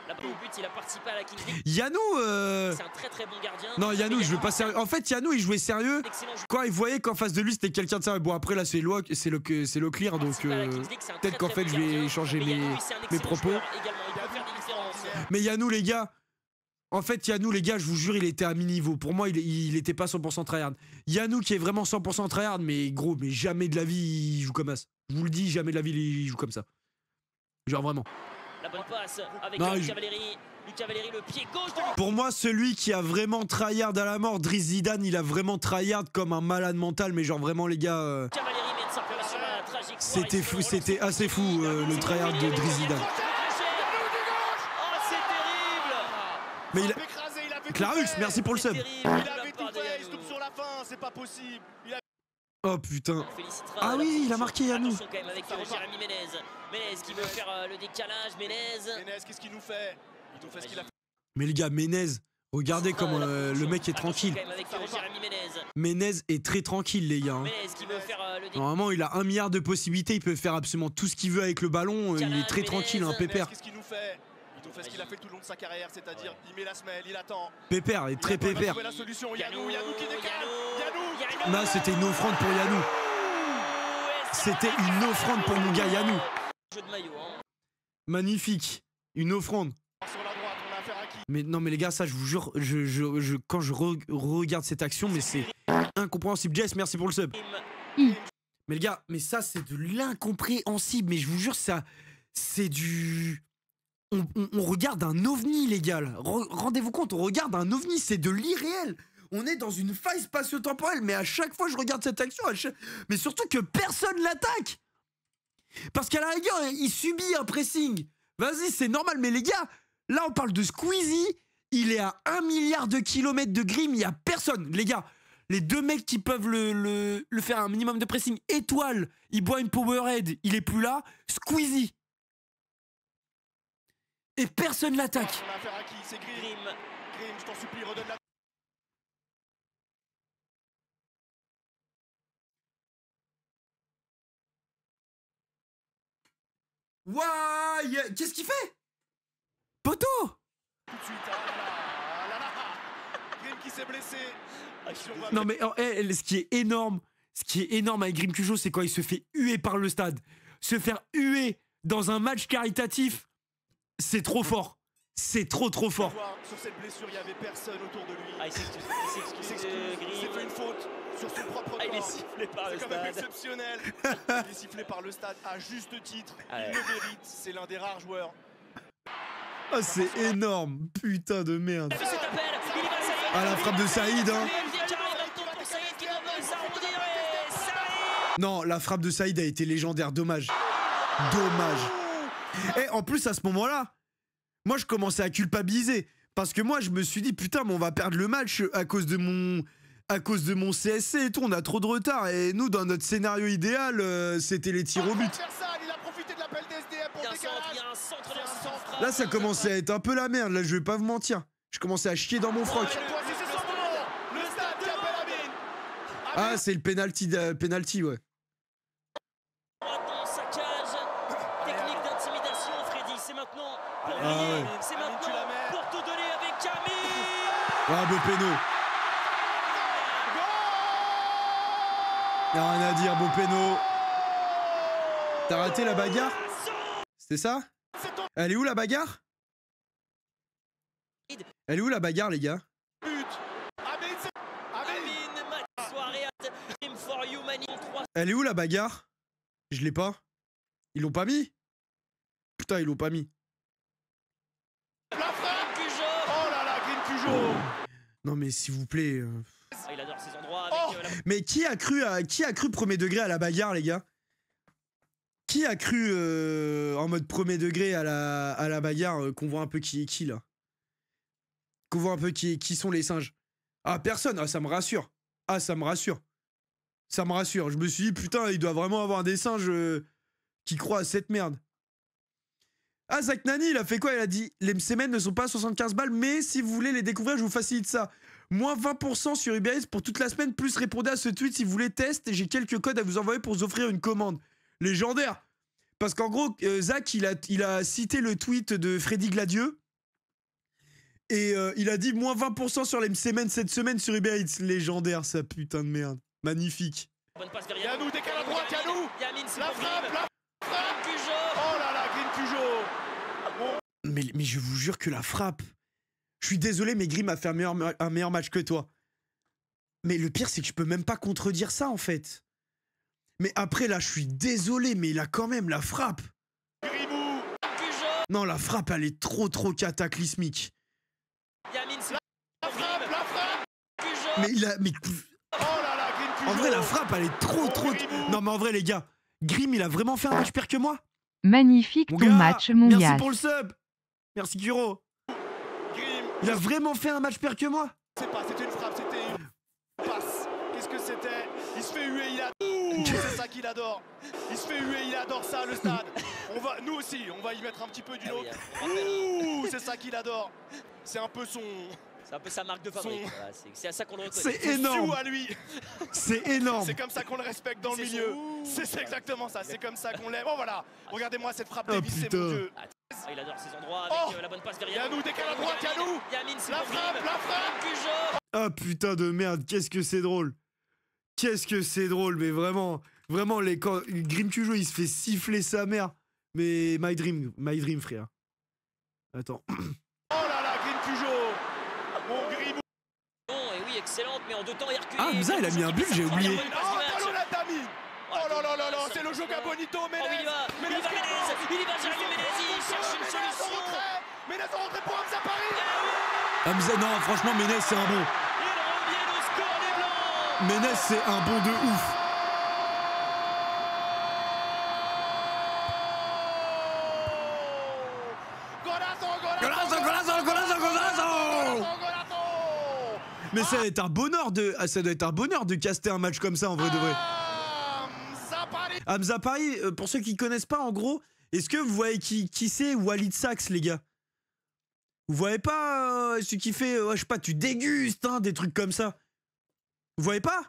Là, au but, il a participé à la Kings League. Yanou, C'est un très très bon gardien. Non, Yanou, Mais je veux pas sérieux. En fait, Yanou, il jouait sérieux Excellent joueur. quand il voyait qu'en face de lui, c'était quelqu'un de sérieux. Bon, après, là, c'est le clear, donc Participé à la Kings League, c'est un peut-être très, qu'en très fait, bon je vais gardien. changer Mais mes Yanou, c'est un excellent propos. joueur également. Il peut faire des différences. Mais Yanou, les gars, en fait, Yanou, les gars, je vous jure, il était à mi-niveau. Pour moi, il était pas 100% tryhard. Yanou qui est vraiment 100% tryhard, mais gros, mais jamais de la vie, il joue comme ça. Je vous le dis, jamais de la vie, il joue comme ça. Genre vraiment. La bonne passe avec Non, Lucas Valéry. Lucas Valéry, le pied gauche de Lucas. Pour moi, celui qui a vraiment tryhard à la mort, Driss Zidane, il a vraiment tryhard comme un malade mental, mais genre vraiment, les gars, Valéry met de simplement sur la trajectoire. c'était Ils fou, sont c'était assez fou, le tryhard de Driss Zidane. Oh, c'est terrible. Mais il a... Écrasé, il avait tout Clarux, fait. merci pour le sub. Terrible. Il La avait part tout de fait, il se Yanou. loupe sur la fin, c'est pas possible. Il a... Oh putain. On félicitera Ah la oui, il a position. marqué Yanou. Attention quand même avec Jérémy Ménez. Ménez qui veut faire le décalage. Ménez. Ménez, qu'est-ce qu'il nous fait? Il nous fait ce qu'il a fait. Mais les gars, Ménez, regardez comment La le position. mec est Attention tranquille. quand même avec Jérémy Ménez. Ménez est très tranquille, les gars. hein. Ménez qui veut faire le décalage. Normalement, il a 1 milliard de possibilités, il peut faire absolument tout ce qu'il veut avec le ballon. Il est très tranquille, un pépère. Qu'est-ce qu'il nous fait? Il nous fait ce qu'il a fait tout le long de sa carrière, c'est-à-dire il met la semelle, il attend. Pépère, il est très Il a pépère. trouvé la solution. Yanou qui décale. Yanou. Là, c'était une offrande pour Yanou. C'était une offrande pour mon gars Yanou. Jeu de maillot. Hein. Magnifique. Une offrande. Sur la droite, on a affaire à qui? Mais non, mais les gars, ça, je vous jure, quand je regarde cette action, mais c'est incompréhensible. Jess, merci pour le sub. Mais les gars, mais ça, c'est de l'incompréhensible. Mais je vous jure, ça, c'est du... On regarde un ovni, les gars. Rendez-vous compte, on regarde un ovni, c'est de l'irréel. On est dans une faille spatio-temporelle, mais à chaque fois je regarde cette action, mais surtout que personne l'attaque. Parce qu'à la rigueur, il subit un pressing. Vas-y, c'est normal, mais les gars, là on parle de Squeezie, il est à 1 milliard de kilomètres de Grim, il n'y a personne. Les gars, les deux mecs qui peuvent le faire un minimum de pressing, Étoile, il boit une Powerhead, il est plus là, Squeezie. Et personne l'attaque. On a affaire à qui? C'est Grim. Grim, je t'en supplie, redonne la. Ouah, qu'est-ce qu'il fait? Poto! Tout de suite. Ah là là. Grim qui s'est blessé. Non mais ce qui est énorme avec Grim Cujo, c'est quand il se fait huer par le stade. Se faire huer dans un match caritatif, c'est trop fort. C'est trop fort. Sur cette blessure, il n'y avait personne autour de lui. Ah, il s'excuse Il s'excuse. Il s'est fait une faute sur son propre corps. Ah, il est sifflé par le C'est quand même stade. exceptionnel. Il est sifflé par le stade à juste titre. Ah ouais. Il le mérite. C'est l'un des rares joueurs. Ah, c'est énorme. Putain de merde. Il cet appel, il va Saïd. Ah, la frappe de Saïd, hein. Non, la frappe de Saïd a été légendaire. Dommage. Et en plus, à ce moment-là, moi, je commençais à culpabiliser. Parce que moi, je me suis dit, putain, mais on va perdre le match à cause de mon CSC et tout. On a trop de retard. Et nous, dans notre scénario idéal, c'était les tirs au but. Il a profité de l'appel des SDM pour décalage. Là, ça commençait à être un peu la merde. Là, je vais pas vous mentir. Je commençais à chier dans mon froc. C'est son moment. Le stade qui appelle Amine. Ah, c'est le penalty, ouais. Dans sa cage, technique d'intimidation, Freddy, c'est maintenant pour Ah briller, ouais. c'est Amine, tu la maintenant mets. pour tout donner avec Camille. Ah, beau péno. Y'a rien à dire, beau péno. T'as raté la bagarre? C'était ça? Elle est où la bagarre? Elle est où la bagarre, les gars? Elle est où la bagarre? Je l'ai pas. Ils l'ont pas mis? Putain, ils l'ont pas mis. La frappe Cujo. Oh là là, Green Cujo. Non mais s'il vous plaît. Il adore ces endroits avec Mais qui a cru premier degré à la bagarre, les gars? Qui a cru en mode premier degré à la bagarre qu'on voit un peu qui est qui là? Qu'on voit un peu qui sont les singes? Ah, personne. Ah, ça me rassure. Ah, ça me rassure. Ça me rassure. Je me suis dit, putain, il doit vraiment avoir des singes qui croient à cette merde. Ah, Zach Nani, il a fait quoi? Il a dit, les semaines ne sont pas 75 balles, mais si vous voulez les découvrir, je vous facilite ça. Moins 20% sur Uber Eats pour toute la semaine, plus répondez à ce tweet si vous voulez test, et j'ai quelques codes à vous envoyer pour vous offrir une commande. Légendaire. Parce qu'en gros, Zach, il a cité le tweet de Freddy Gladieux, et il a dit moins 20% sur les semaines cette semaine sur Uber Eats. Légendaire, ça putain de merde. Magnifique. bonne passe vers Yanou, décale à droite, Yanou. Yamin, c'est La pour frappe, Green. la frappe. Cujo. Oh là là, Green Cujo. Mais je vous jure que la frappe. Je suis désolé, mais Grim a fait un meilleur match que toi. Mais le pire, c'est que je peux même pas contredire ça, en fait. Mais après, là, je suis désolé, mais il a quand même la frappe. Grimou. Cujo. Non, la frappe, elle est trop cataclysmique. Yamin, c'est La frappe, la frappe. Cujo. Mais il a... Mais... Oh là là, Green Cujo. En vrai, la frappe, elle est trop... Non, mais en vrai, les gars, Grim, il a vraiment fait un match pire que moi. Magnifique Mon ton gars, match, mon gars. Merci pour le sub. Merci, Kuro. Grim. Il a vraiment fait un match pire que moi. C'est pas, c'était une frappe, c'était une passe. Qu'est-ce que c'était? Il se fait huer, il adore. C'est ça qu'il adore. Il se fait huer, il adore ça, le stade. Nous aussi, on va y mettre un petit peu du Ah oui, nôtre. on rappelle, Ouh, c'est ça qu'il adore. C'est un peu son c'est un peu sa marque de fabrique. Voilà, c'est à ça qu'on le reconnaît. C'est énorme. fou à lui. C'est énorme. C'est comme ça qu'on le respecte dans le C'est milieu. son- C'est exactement ça, c'est comme ça qu'on l'aime. Oh voilà, regardez-moi cette frappe Oh, dévissée, putain. mon Dieu. Il adore ces endroits avec Oh. La bonne passe vers Yanou, décale à droite, Yanou. Yamin, c'est La pour frappe, Green. la frappe. Cujo. Ah putain de merde, qu'est-ce que c'est drôle. Qu'est-ce que c'est drôle, mais vraiment, quand Grim Cujo il se fait siffler sa mère. Mais my dream frère. Attends. Oh là là, Green Cujo. Mon Grimou. Bon, et oui, excellente, mais en deux temps, Hercule. Ah, Mza, il a mis un but, j'ai oublié. Oh, ballon la Dami. Oh là là là là, c'est le Joga Bonito, Oh, il y Menez. va, il y va, Jérémy Menez, il cherche une solution. Menez en rentrée pour Hamza Paris. Hamza, non, franchement, Menez, c'est un bon. Ils reviennent au score des Blancs. Menez, c'est un bon de ouf. Mais ça doit être un bonheur de caster un match comme ça en vrai de vrai. Hamza Paris, pour ceux qui connaissent pas, en gros, est-ce que vous voyez qui c'est Walid Sachs, les gars? Vous voyez pas ce qui fait, je sais pas, tu dégustes, hein, des trucs comme ça? Vous voyez pas?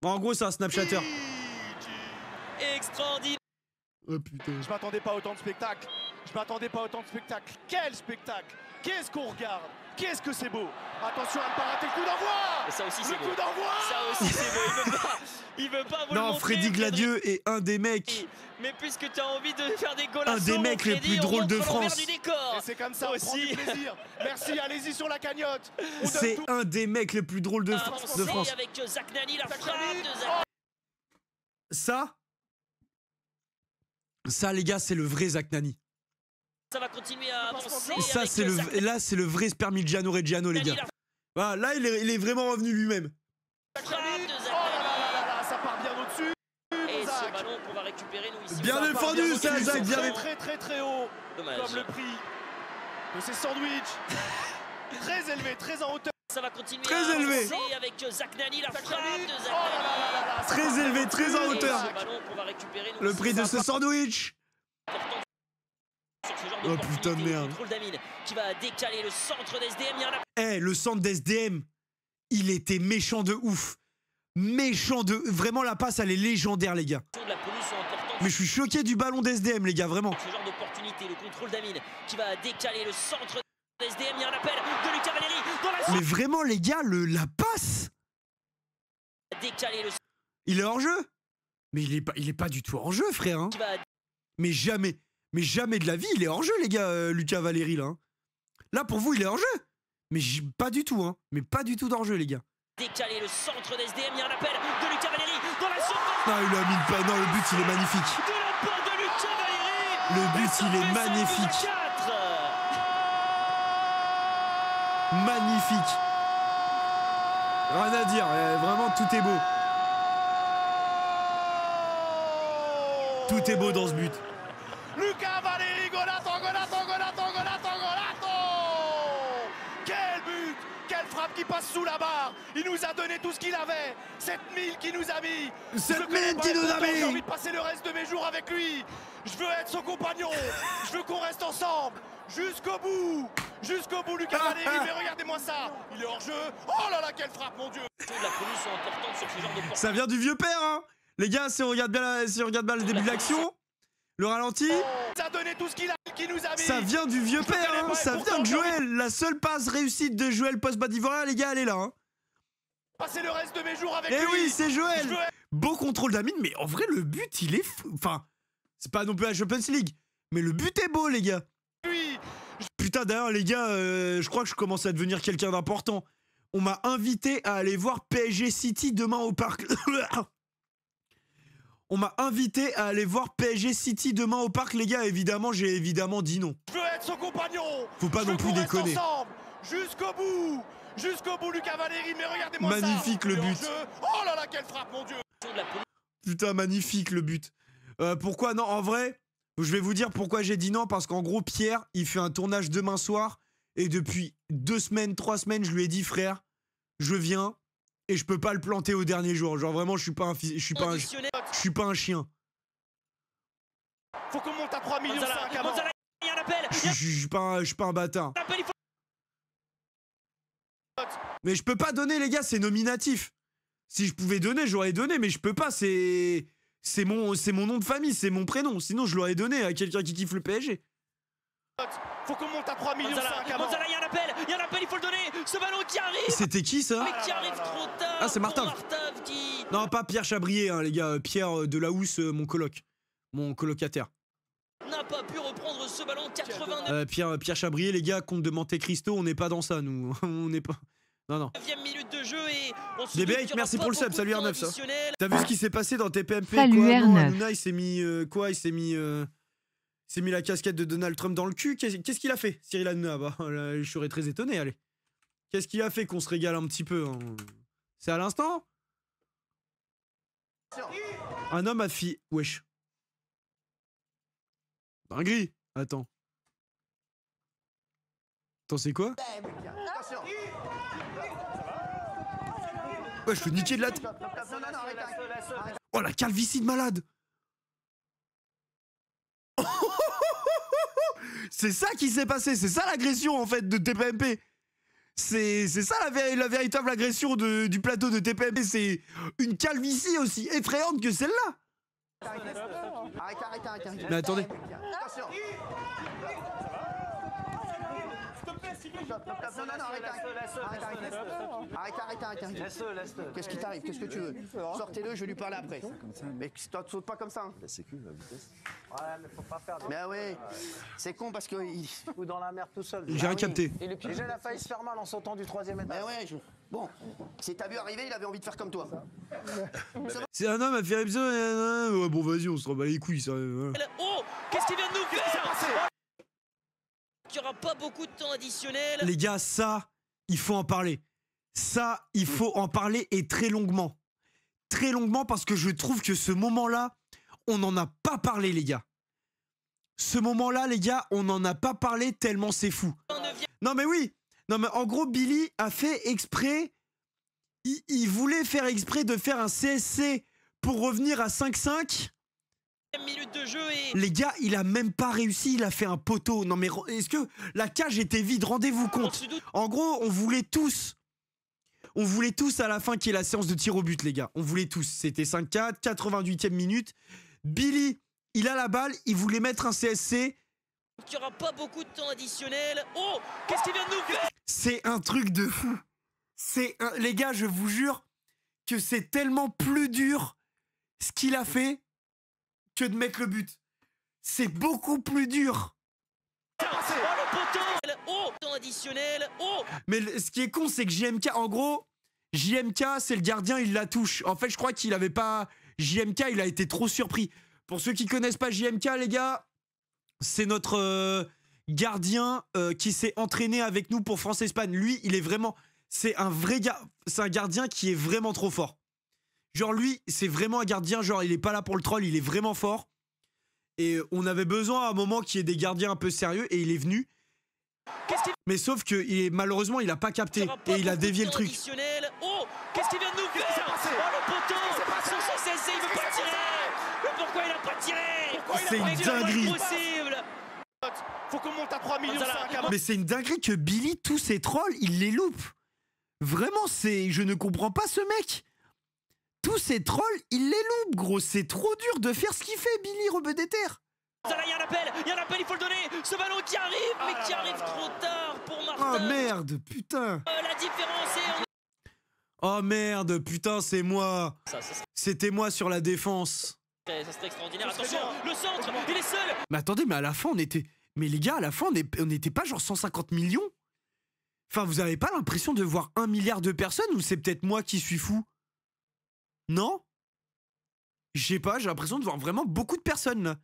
En gros, c'est un Snapchatter. Extraordinaire. Oh putain. Je m'attendais pas à autant de spectacle. Quel spectacle. Qu'est-ce qu'on regarde. Qu'est-ce que c'est beau. Attention à ne pas rater le coup d'envoi. Et ça aussi, c'est Le beau. coup d'envoi. Ça aussi, c'est beau. Il veut pas vous le Non, montrer. Freddy Gladieux est un des mecs. Mais puisque tu as envie de faire des goals Un des mecs les plus drôles de France. Et c'est comme ça, on prend Aussi. du plaisir. Merci, allez-y sur la cagnotte. On donne C'est tout. un des mecs les plus drôles de Avancé France. avec Zach Nani, la Zach frappe Nani. de Zach. Ça les gars, c'est le vrai Zach Nani. Ça va continuer à avancer. Ça avec c'est Zach c'est le vrai Spermigiano Reggiano les Nani, gars. la Voilà, là il est vraiment revenu lui-même. frappe de Oh Zach là là là Nani. là, ça part bien au-dessus. Et Zach. ce ballon qu'on va récupérer nous ici. Bien Ça part défendu, bien ça, au-dessus, Zach, c'est bien très, défendu. très très haut. Dommage. Comme le prix de ces sandwichs. Très élevé, très en hauteur. Ça va continuer Très à élevé. avancer avec Zach Nani, la Zach frappe Nani. de Oh Zach là là là Nani. là, ça Très part bien élevé, au-dessus. très en Et hauteur. ce ballon qu'on va récupérer nous Le ici. prix de ce sandwich. Important sur ce genre Oh, d'opportunité. putain de merde. Contrôle d'Amine qui va décaler le centre d'SDM. Il y en a Eh, le centre d'SDM, il était méchant de ouf. Vraiment la passe elle est légendaire les gars. de la police sont importantes. Mais je suis choqué du ballon d'SDM les gars, vraiment. Ce genre d'opportunité, le contrôle d'Amine qui va décaler le centre d'SDM. Il y a un appel de Lucas Valéry dans la Mais vraiment les gars, la passe, décaler le il est hors jeu. Mais il est pas du tout hors jeu, frère. Hein. qui va Mais jamais de la vie, il est hors jeu, les gars, Lucas Valéry, là. Hein. Là, pour vous, il est hors jeu. Mais pas du tout, hein. Mais pas du tout d'hors jeu, les gars. décaler le centre d'SDM. Il y a un appel de Lucas Valéry dans la surface Non, il a mis le pas. Non, le but, il est magnifique. de la part de Lucas Valéry. Le but, il est magnifique. 4. Magnifique. Rien à dire. Vraiment, tout est beau. Tout est beau dans ce but. Lucas Valéry, golato. Quel but, quelle frappe qui passe sous la barre. Il nous a donné tout ce qu'il avait. 7000 qui nous a mis. 7000 qui nous a mis. J'ai envie de passer le reste de mes jours avec lui. Je veux être son compagnon. Je veux qu'on reste ensemble jusqu'au bout. Jusqu'au bout, Lucas Valéry. Mais regardez-moi ça. Il est hors jeu. Oh là là, quelle frappe, mon Dieu. La police sont importantes sur ce genre de porte. Ça vient du vieux père, hein. Les gars, si on regarde bien le début de l'action, le ralenti, Ça a donné tout ce qu'il a, qui nous a mis. ça vient du vieux père, hein. Ça vient de Joël. La seule passe réussite de Joël post-Badivoire, les gars, elle est là. Hein. Passer le reste de mes jours avec Eh lui. oui, c'est Joël. Je veux être- Beau contrôle d'Amine, mais en vrai, le but, il est fou. Enfin, c'est pas non plus la Champions League, mais le but est beau, les gars. lui. Putain, d'ailleurs, les gars, je crois que je commence à devenir quelqu'un d'important. On m'a invité à aller voir PSG City demain au parc. On m'a invité à aller voir PSG City demain au parc, les gars. Évidemment, j'ai évidemment dit non. Je veux être son compagnon. Faut pas Je non veux plus qu'on reste déconner. ensemble jusqu'au bout. Jusqu'au bout, Lucas Valéry. Mais regardez-moi ça. Magnifique, le Il est en but. jeu. Oh là là, quelle frappe, mon Dieu. De la police. Putain, magnifique le but. Pourquoi non? En vrai, je vais vous dire pourquoi j'ai dit non. Parce qu'en gros, Pierre, il fait un tournage demain soir. Et depuis 2 semaines, 3 semaines, je lui ai dit, frère, je viens et je peux pas le planter au dernier jour. Genre vraiment, je suis pas un chien. Faut qu'on monte à 3 millions Manzala, 5 avant. Manzala, il y a un appel. Il y a Je suis pas un bâtard. un appel, il faut... Mais je peux pas donner, les gars, c'est nominatif. Si je pouvais donner, j'aurais donné, mais je peux pas, c'est mon nom de famille, c'est mon prénom. Sinon, je l'aurais donné à quelqu'un qui kiffe le PSG. Faut qu'on monte à 3 millions 5 Manzala, avant. Manzala, il y a un appel. Il y a un appel, il faut le donner. Ce ballon qui arrive. C'était qui, ça? Mais qui arrive trop tard. Ah, c'est pour Martin. Martave qui... Non, pas Pierre Chabrier, hein, les gars. Pierre Delahousse, mon coloc. Mon colocataire. n'a pas pu reprendre ce ballon. 89e Pierre Chabrier, les gars, comte de Monte Cristo, on n'est pas dans ça, nous. On n'est pas... Non. minute de jeu et on se DBH, doute qu'il y aura merci pas pour le sub, beaucoup salut de temps R9, ça. additionnel. T'as vu ce qui s'est passé dans TPMP? Salut, quoi? Non, R9. Hanouna, il s'est mis quoi? Il s'est mis la casquette de Donald Trump dans le cul. Qu'est-ce qu'il a fait, Cyril Hanouna? Bah, là, je serais très étonné, allez. Qu'est-ce qu'il a fait qu'on se régale un petit peu, hein? C'est à l'instant? Un homme a fille... Wesh. Dinguerie. Attends, c'est quoi? Ouais, je peux niquer de la tête. Oh, la calvitie de malade. C'est ça qui s'est passé. C'est ça l'agression, en fait, de TPMP. C'est ça la véritable agression du plateau de TPMP. C'est une calvitie aussi effrayante que celle-là. Arrête. Mais attendez. Arrête. Qu'est-ce qui t'arrive? Qu'est-ce que tu veux? Sortez-le, je vais lui parler après. Mais toi, tu sautes pas comme ça. Hein. C'est que la vitesse. Ouais, mais faut pas faire. Mais ouais, c'est con parce que. Ou dans la mer tout seul. J'ai rien capté. Déjà, il a failli se faire mal en sautant du 3e étage. Mais ouais, bon, si t'as vu arriver, il avait envie de faire comme toi. C'est un homme à faire épisode. Ouais, bon, vas-y, on se rebat les couilles, ça. Oh, qu'est-ce qu'il vient de nous faire? Il n'y aura pas beaucoup de temps additionnel. Les gars, ça, il faut en parler. Ça, il faut en parler et très longuement. Très longuement parce que je trouve que ce moment-là, on n'en a pas parlé, les gars. Ce moment-là, les gars, on n'en a pas parlé tellement c'est fou. Non mais oui. Non mais en gros, Billy a fait exprès. Il voulait faire exprès de faire un CSC pour revenir à 5-5. Minute de jeu et... Les gars, il a même pas réussi, il a fait un poteau. Non mais est-ce que la cage était vide? Rendez-vous On compte. se doute. En gros, on voulait tous à la fin qu'il y ait la séance de tir au but, les gars. On voulait tous. C'était 5-4, 88e minute. Billy, il a la balle, il voulait mettre un CSC. Il n'y aura pas beaucoup de temps additionnel. Oh, qu'est-ce qu'il vient de nous faire? C'est un truc de fou. Les gars, je vous jure que c'est tellement plus dur. ce qu'il a fait que de mettre le but. C'est beaucoup plus dur. Oh le poteau. Oh, temps additionnel. Oh. Mais ce qui est con, c'est que JMK, en gros, JMK, c'est le gardien, il la touche. En fait, je crois qu'il avait pas... JMK, il a été trop surpris. Pour ceux qui connaissent pas JMK, les gars, c'est notre gardien qui s'est entraîné avec nous pour France-Espagne. Lui, il est vraiment... C'est un vrai gars. C'est un gardien qui est vraiment trop fort. Genre, lui, c'est vraiment un gardien. Genre, il est pas là pour le troll, il est vraiment fort. Et on avait besoin à un moment qu'il y ait des gardiens un peu sérieux. Et il est venu. Mais sauf que malheureusement, il a pas capté. Et il a dévié le truc. Oh, qu'est-ce qu'il vient de nous faire? Oh le poteau. Sur son CC, il veut pas tirer. Mais pourquoi il a pas tiré? C'est une dinguerie. Faut qu'on monte à 3 millions. Mais c'est une dinguerie que Billy, tous ses trolls, il les loupe. Vraiment, je ne comprends pas ce mec. Tous ces trolls, il les loupe, gros. C'est trop dur de faire ce qu'il fait, Billy Rebeu des Terres. Il y a un appel, il faut le donner. Ce ballon qui arrive, mais qui arrive trop tard pour Martin. Oh merde, putain. La différence est... Oh merde, putain, c'est moi. C'était moi sur la défense. Ça serait extraordinaire. Attention, le centre, il est seul. Mais attendez, mais à la fin, on était... Mais les gars, à la fin, on n'était pas genre 150 millions? Enfin, vous avez pas l'impression de voir 1 milliard de personnes ou c'est peut-être moi qui suis fou? Non? Je sais pas, j'ai l'impression de voir vraiment beaucoup de personnes là.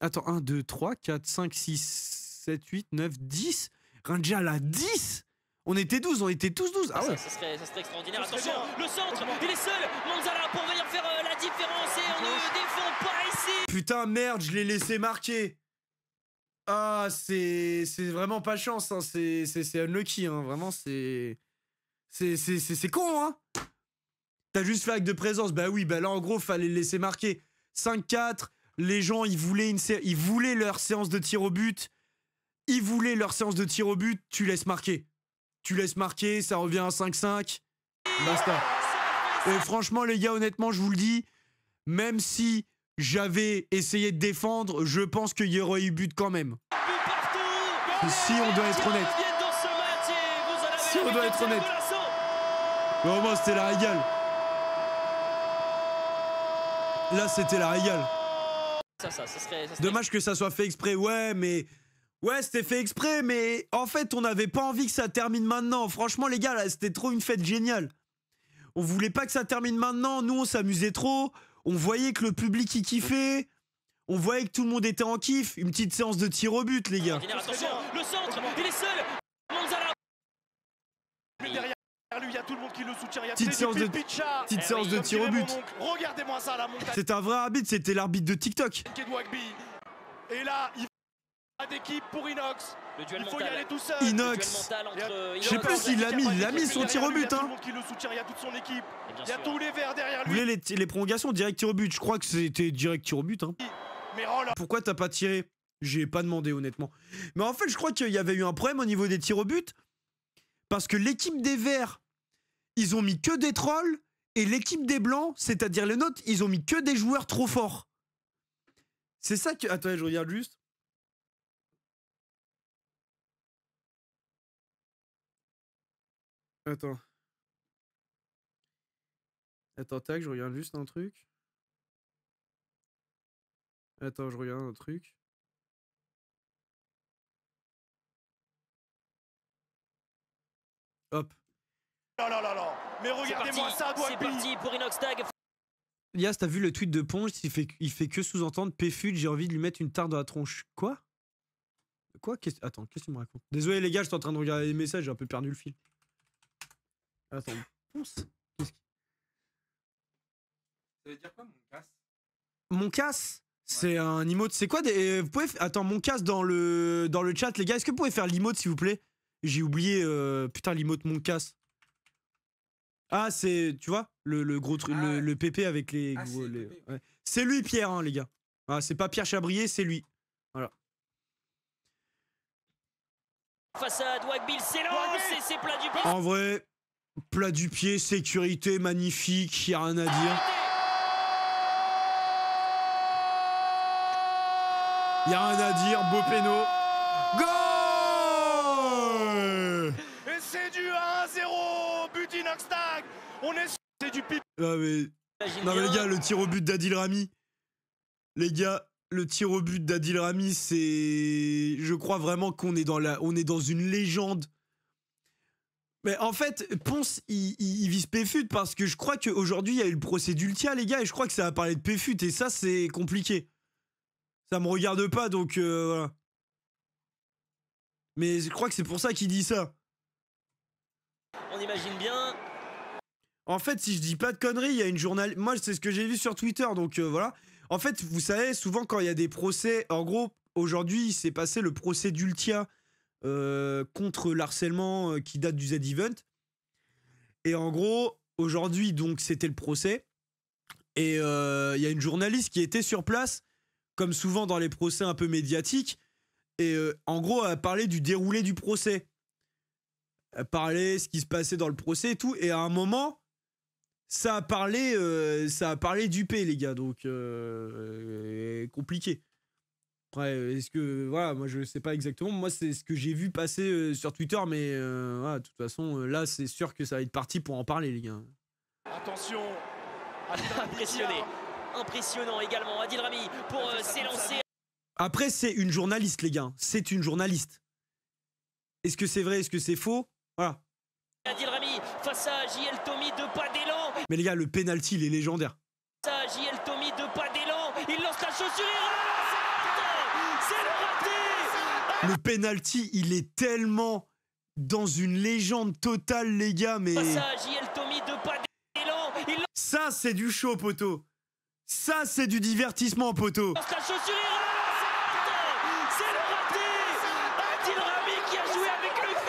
Attends, 1, 2, 3, 4, 5, 6, 7, 8, 9, 10. Rinja là, 10. On était 12, on était tous 12. Ah ouais. Ça serait extraordinaire. Attention, le centre, il est seul. Manzala pour venir faire la différence et on ne défend pas ici. Putain, merde, je l'ai laissé marquer. Ah, c'est vraiment pas chance, hein. C'est unlucky, hein. Vraiment, c'est con, hein. T'as juste fait acte de présence. Bah oui, bah là, en gros, fallait le laisser marquer. 5-4, les gens, ils voulaient leur séance de tir au but. Ils voulaient leur séance de tir au but, tu laisses marquer. Tu laisses marquer, ça revient à 5-5. Basta. Et franchement, les gars, honnêtement, je vous le dis, même si j'avais essayé de défendre, je pense qu'il y aurait eu but quand même. Si on doit être honnête. Si on doit être honnête. Vraiment, c'était la régale. Là, c'était la régale. Dommage que ça soit fait exprès, ouais, mais... Ouais, c'était fait exprès, mais en fait, on n'avait pas envie que ça termine maintenant. Franchement, les gars, là, c'était trop une fête géniale. On voulait pas que ça termine maintenant. Nous, on s'amusait trop. On voyait que le public y kiffait. On voyait que tout le monde était en kiff. Une petite séance de tir au but, les gars. Attention, le centre, il est seul. Manzala. Derrière lui, il y a tout le monde qui le soutient. Petite séance de tir au but. Regardez-moi ça, la montagne. C'est un vrai arbitre, c'était l'arbitre de TikTok. Et là, il faut d'équipe pour Inox. Le duel il faut mental. y aller tout seul. Inox. Je sais plus s'il l'a mis, il a mis son tir au but. Il y a tout le monde qui le soutient, il y a toute son équipe. Il y a tous les verts derrière Vous lui. voulez les prolongations direct tir au but? Je crois que c'était direct tir au but. Hein. Mais oh là. Pourquoi t'as pas tiré? J'ai pas demandé honnêtement. Mais en fait, je crois qu'il y avait eu un problème au niveau des tirs au but. Parce que l'équipe des verts, ils ont mis que des trolls. Et l'équipe des blancs, c'est-à-dire les nôtres, ils ont mis que des joueurs trop forts. C'est ça que... Attends, je regarde juste. Attends. Attends, tac, je regarde juste un truc. Attends, je regarde un truc. Hop. Oh là là là. Mais regardez-moi ça, c'est parti pour Inox Tag. Yas, t'as vu le tweet de Ponge? Il fait que sous-entendre Péfud, j'ai envie de lui mettre une tarte dans la tronche. Quoi? Attends, qu'est-ce que tu me racontes? Désolé les gars, j'étais en train de regarder les messages, j'ai un peu perdu le fil. Attends, ponce. Ça veut dire quoi, mon casse? Mon casse? C'est un emote. C'est quoi des... Vous pouvez... Attends, mon casse dans le chat, les gars. Est-ce que vous pouvez faire l'emote, s'il vous plaît? J'ai oublié, putain, l'emote mon casse. Ah, c'est... Tu vois? Le gros truc, le PP avec les... Ah, gros, c'est ouais. C'est lui, Pierre, hein, les gars. Ah, c'est pas Pierre Chabrier, c'est lui. Voilà. Façade, Wagbil s'élance et c'est plat du pied. En vrai, plat du pied, sécurité, magnifique, y a rien à dire. Y a rien à dire, beau péno. Goal! Et c'est du 1-0. But Inox Tag. On est... C'est du pipi. Ah mais Non mais les gars, le tir au but d'Adil Rami. Les gars, le tir au but d'Adil Rami, c'est... Je crois vraiment qu'on est dans une légende. Mais en fait, Ponce, il vise Péfut parce que je crois qu'aujourd'hui, il y a eu le procès d'Ultia, les gars, et je crois que ça va parler de Péfut, et ça, c'est compliqué. Ça me regarde pas, donc voilà. Mais je crois que c'est pour ça qu'il dit ça. On imagine bien. En fait, si je dis pas de conneries, il y a une journaliste... Moi, c'est ce que j'ai vu sur Twitter, donc voilà. En fait, vous savez, souvent, quand il y a des procès... En gros, aujourd'hui, il s'est passé le procès d'Ultia contre l'harcèlement qui date du Z-Event. Et en gros, aujourd'hui, donc, c'était le procès. Et il y a une journaliste qui était sur place, comme souvent dans les procès un peu médiatiques. Et en gros, elle parlait du déroulé du procès. Elle parlait ce qui se passait dans le procès et tout. Et à un moment... Ça a parlé d'UP, les gars, donc compliqué. Après, est-ce que... Voilà, moi je sais pas exactement. Moi, c'est ce que j'ai vu passer sur Twitter, mais voilà, de toute façon, là, c'est sûr que ça va être parti pour en parler, les gars. Attention. Impressionné. Impressionnant également. Adil Rami pour s'élancer. Après, c'est une journaliste, les gars. C'est une journaliste. Est-ce que c'est vrai? Est-ce que c'est faux? Voilà. Adil Rami face à JL Tommy de pas d'élan. Mais les gars, le penalty, il est légendaire. Face à JL Tommy de pas d'élan. Il lance la chaussure et rate. C'est le raté. Le penalty, il est tellement dans une légende totale, les gars, mais... Face à JL Tommy de pas d'élan. Il lance Ça, c'est du show, poteau. Ça, c'est du divertissement, poteau. la chaussure et rate. C'est le raté. Adil Rami qui a joué avec le feu.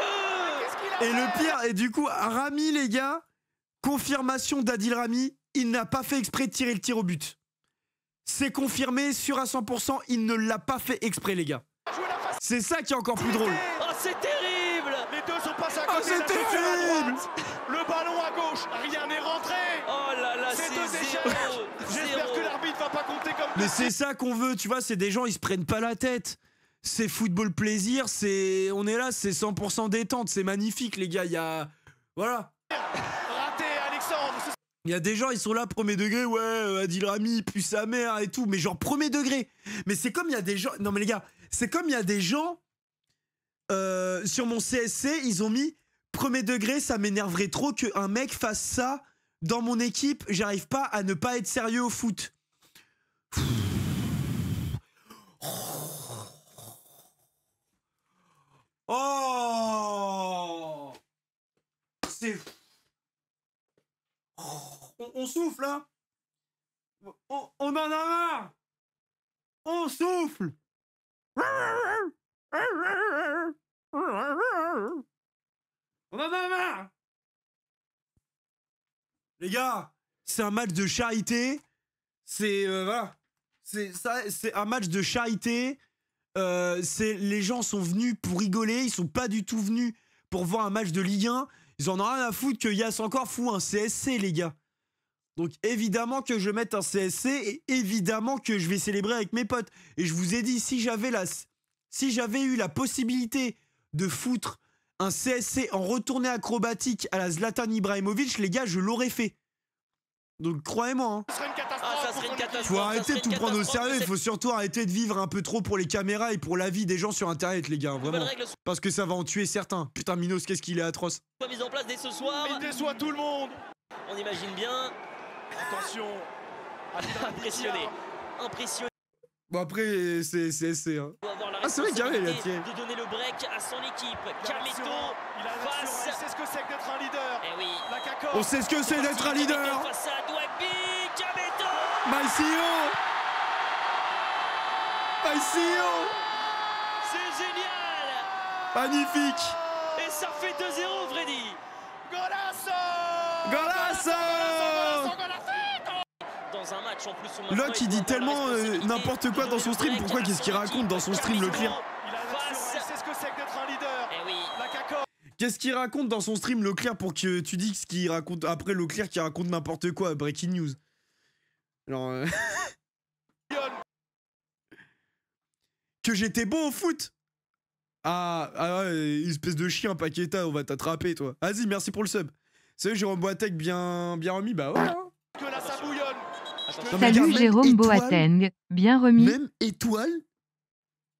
Et le pire, et du coup, Rami, les gars, confirmation d'Adil Rami, il n'a pas fait exprès de tirer le tir au but. C'est confirmé, sûr à 100%, il ne l'a pas fait exprès, les gars. C'est ça qui est encore plus drôle. Oh, c'est terrible. Les deux sont passés à Oh, côté. c'est la chaussure à terrible. droite. Le ballon à gauche. Rien n'est rentré. Oh là là, C'est c'est deux zéro. échecs. J'espère Zéro. que l'arbitre va pas compter comme Mais deux. c'est ça qu'on veut, tu vois, c'est des gens, ils se prennent pas la tête. C'est football plaisir, on est là, c'est 100% détente, c'est magnifique, les gars, il y a... Voilà. Raté, Alexandre. Il y a des gens, ils sont là, premier degré, ouais, Adil Rami, puis sa mère et tout, mais genre premier degré. Mais c'est comme il y a des gens... Non mais les gars, c'est comme il y a des gens... sur mon CSC, ils ont mis premier degré, ça m'énerverait trop qu'un mec fasse ça dans mon équipe, j'arrive pas à ne pas être sérieux au foot. Oh, c'est... On souffle, hein. On en a marre. On souffle. On en a marre. Les gars, c'est un match de charité. C'est voilà. C'est un match de charité. Les gens sont venus pour rigoler. Ils sont pas du tout venus pour voir un match de Ligue 1. Ils en ont rien à foutre que Yass encore fout un CSC, les gars. Donc évidemment que je vais mettre un CSC et évidemment que je vais célébrer avec mes potes. Et je vous ai dit, si j'avais eu la possibilité de foutre un CSC en retournée acrobatique à la Zlatan Ibrahimovic, les gars, je l'aurais fait. Donc croyez-moi, hein. Ça serait une catastrophe. Ah, ça serait une catastrophe. Faut arrêter ça de serait tout une prendre au catastrophe, sérieux, il mais faut surtout arrêter de vivre un peu trop pour les caméras et pour la vie des gens sur internet, les gars, cette nouvelle vraiment. règle Parce que ça va en tuer certains. Putain, Minos, qu'est-ce qu'il est atroce. soit mise en place dès ce soir. Il déçoit tout le monde. On imagine bien. Attention. Impressionné. Impressionné. Bon, après, c'est CSC, hein. Il doit avoir la Ah, c'est vrai qu'il y avait la responsabilité tienne. de donner le break à son équipe. Kameto Il a face. il sait ce que c'est que d'être un leader. Eh oui. La Caco. On sait ce que c'est d'être un leader. Face à Douagby. Kameto. Maïsio. C'est génial. Magnifique. Et ça fait 2-0, Freddy. Golasso. Golasso. Dans un match en plus où L'autre, il dit tellement n'importe quoi dans son stream. Pourquoi qu'est-ce qu'il raconte dans son stream, Leclerc? Il a il sait ce que c'est que d'être un leader. Eh oui. La Caco. Qu'est-ce qu'il raconte dans son stream, Leclerc, pour que tu dis ce qu'il raconte après Leclerc qui raconte n'importe quoi, breaking news. Alors, que j'étais bon au foot. Ah ouais, espèce de chien, Paqueta, on va t'attraper, toi. Vas-y, merci pour le sub. C'est vrai, Jérôme Boateng bien remis, bah ouais. Hein. Que là, ça bouillonne. Non, mais Salut regarde, même Jérôme Étoile- Boateng, bien remis. Même Étoile,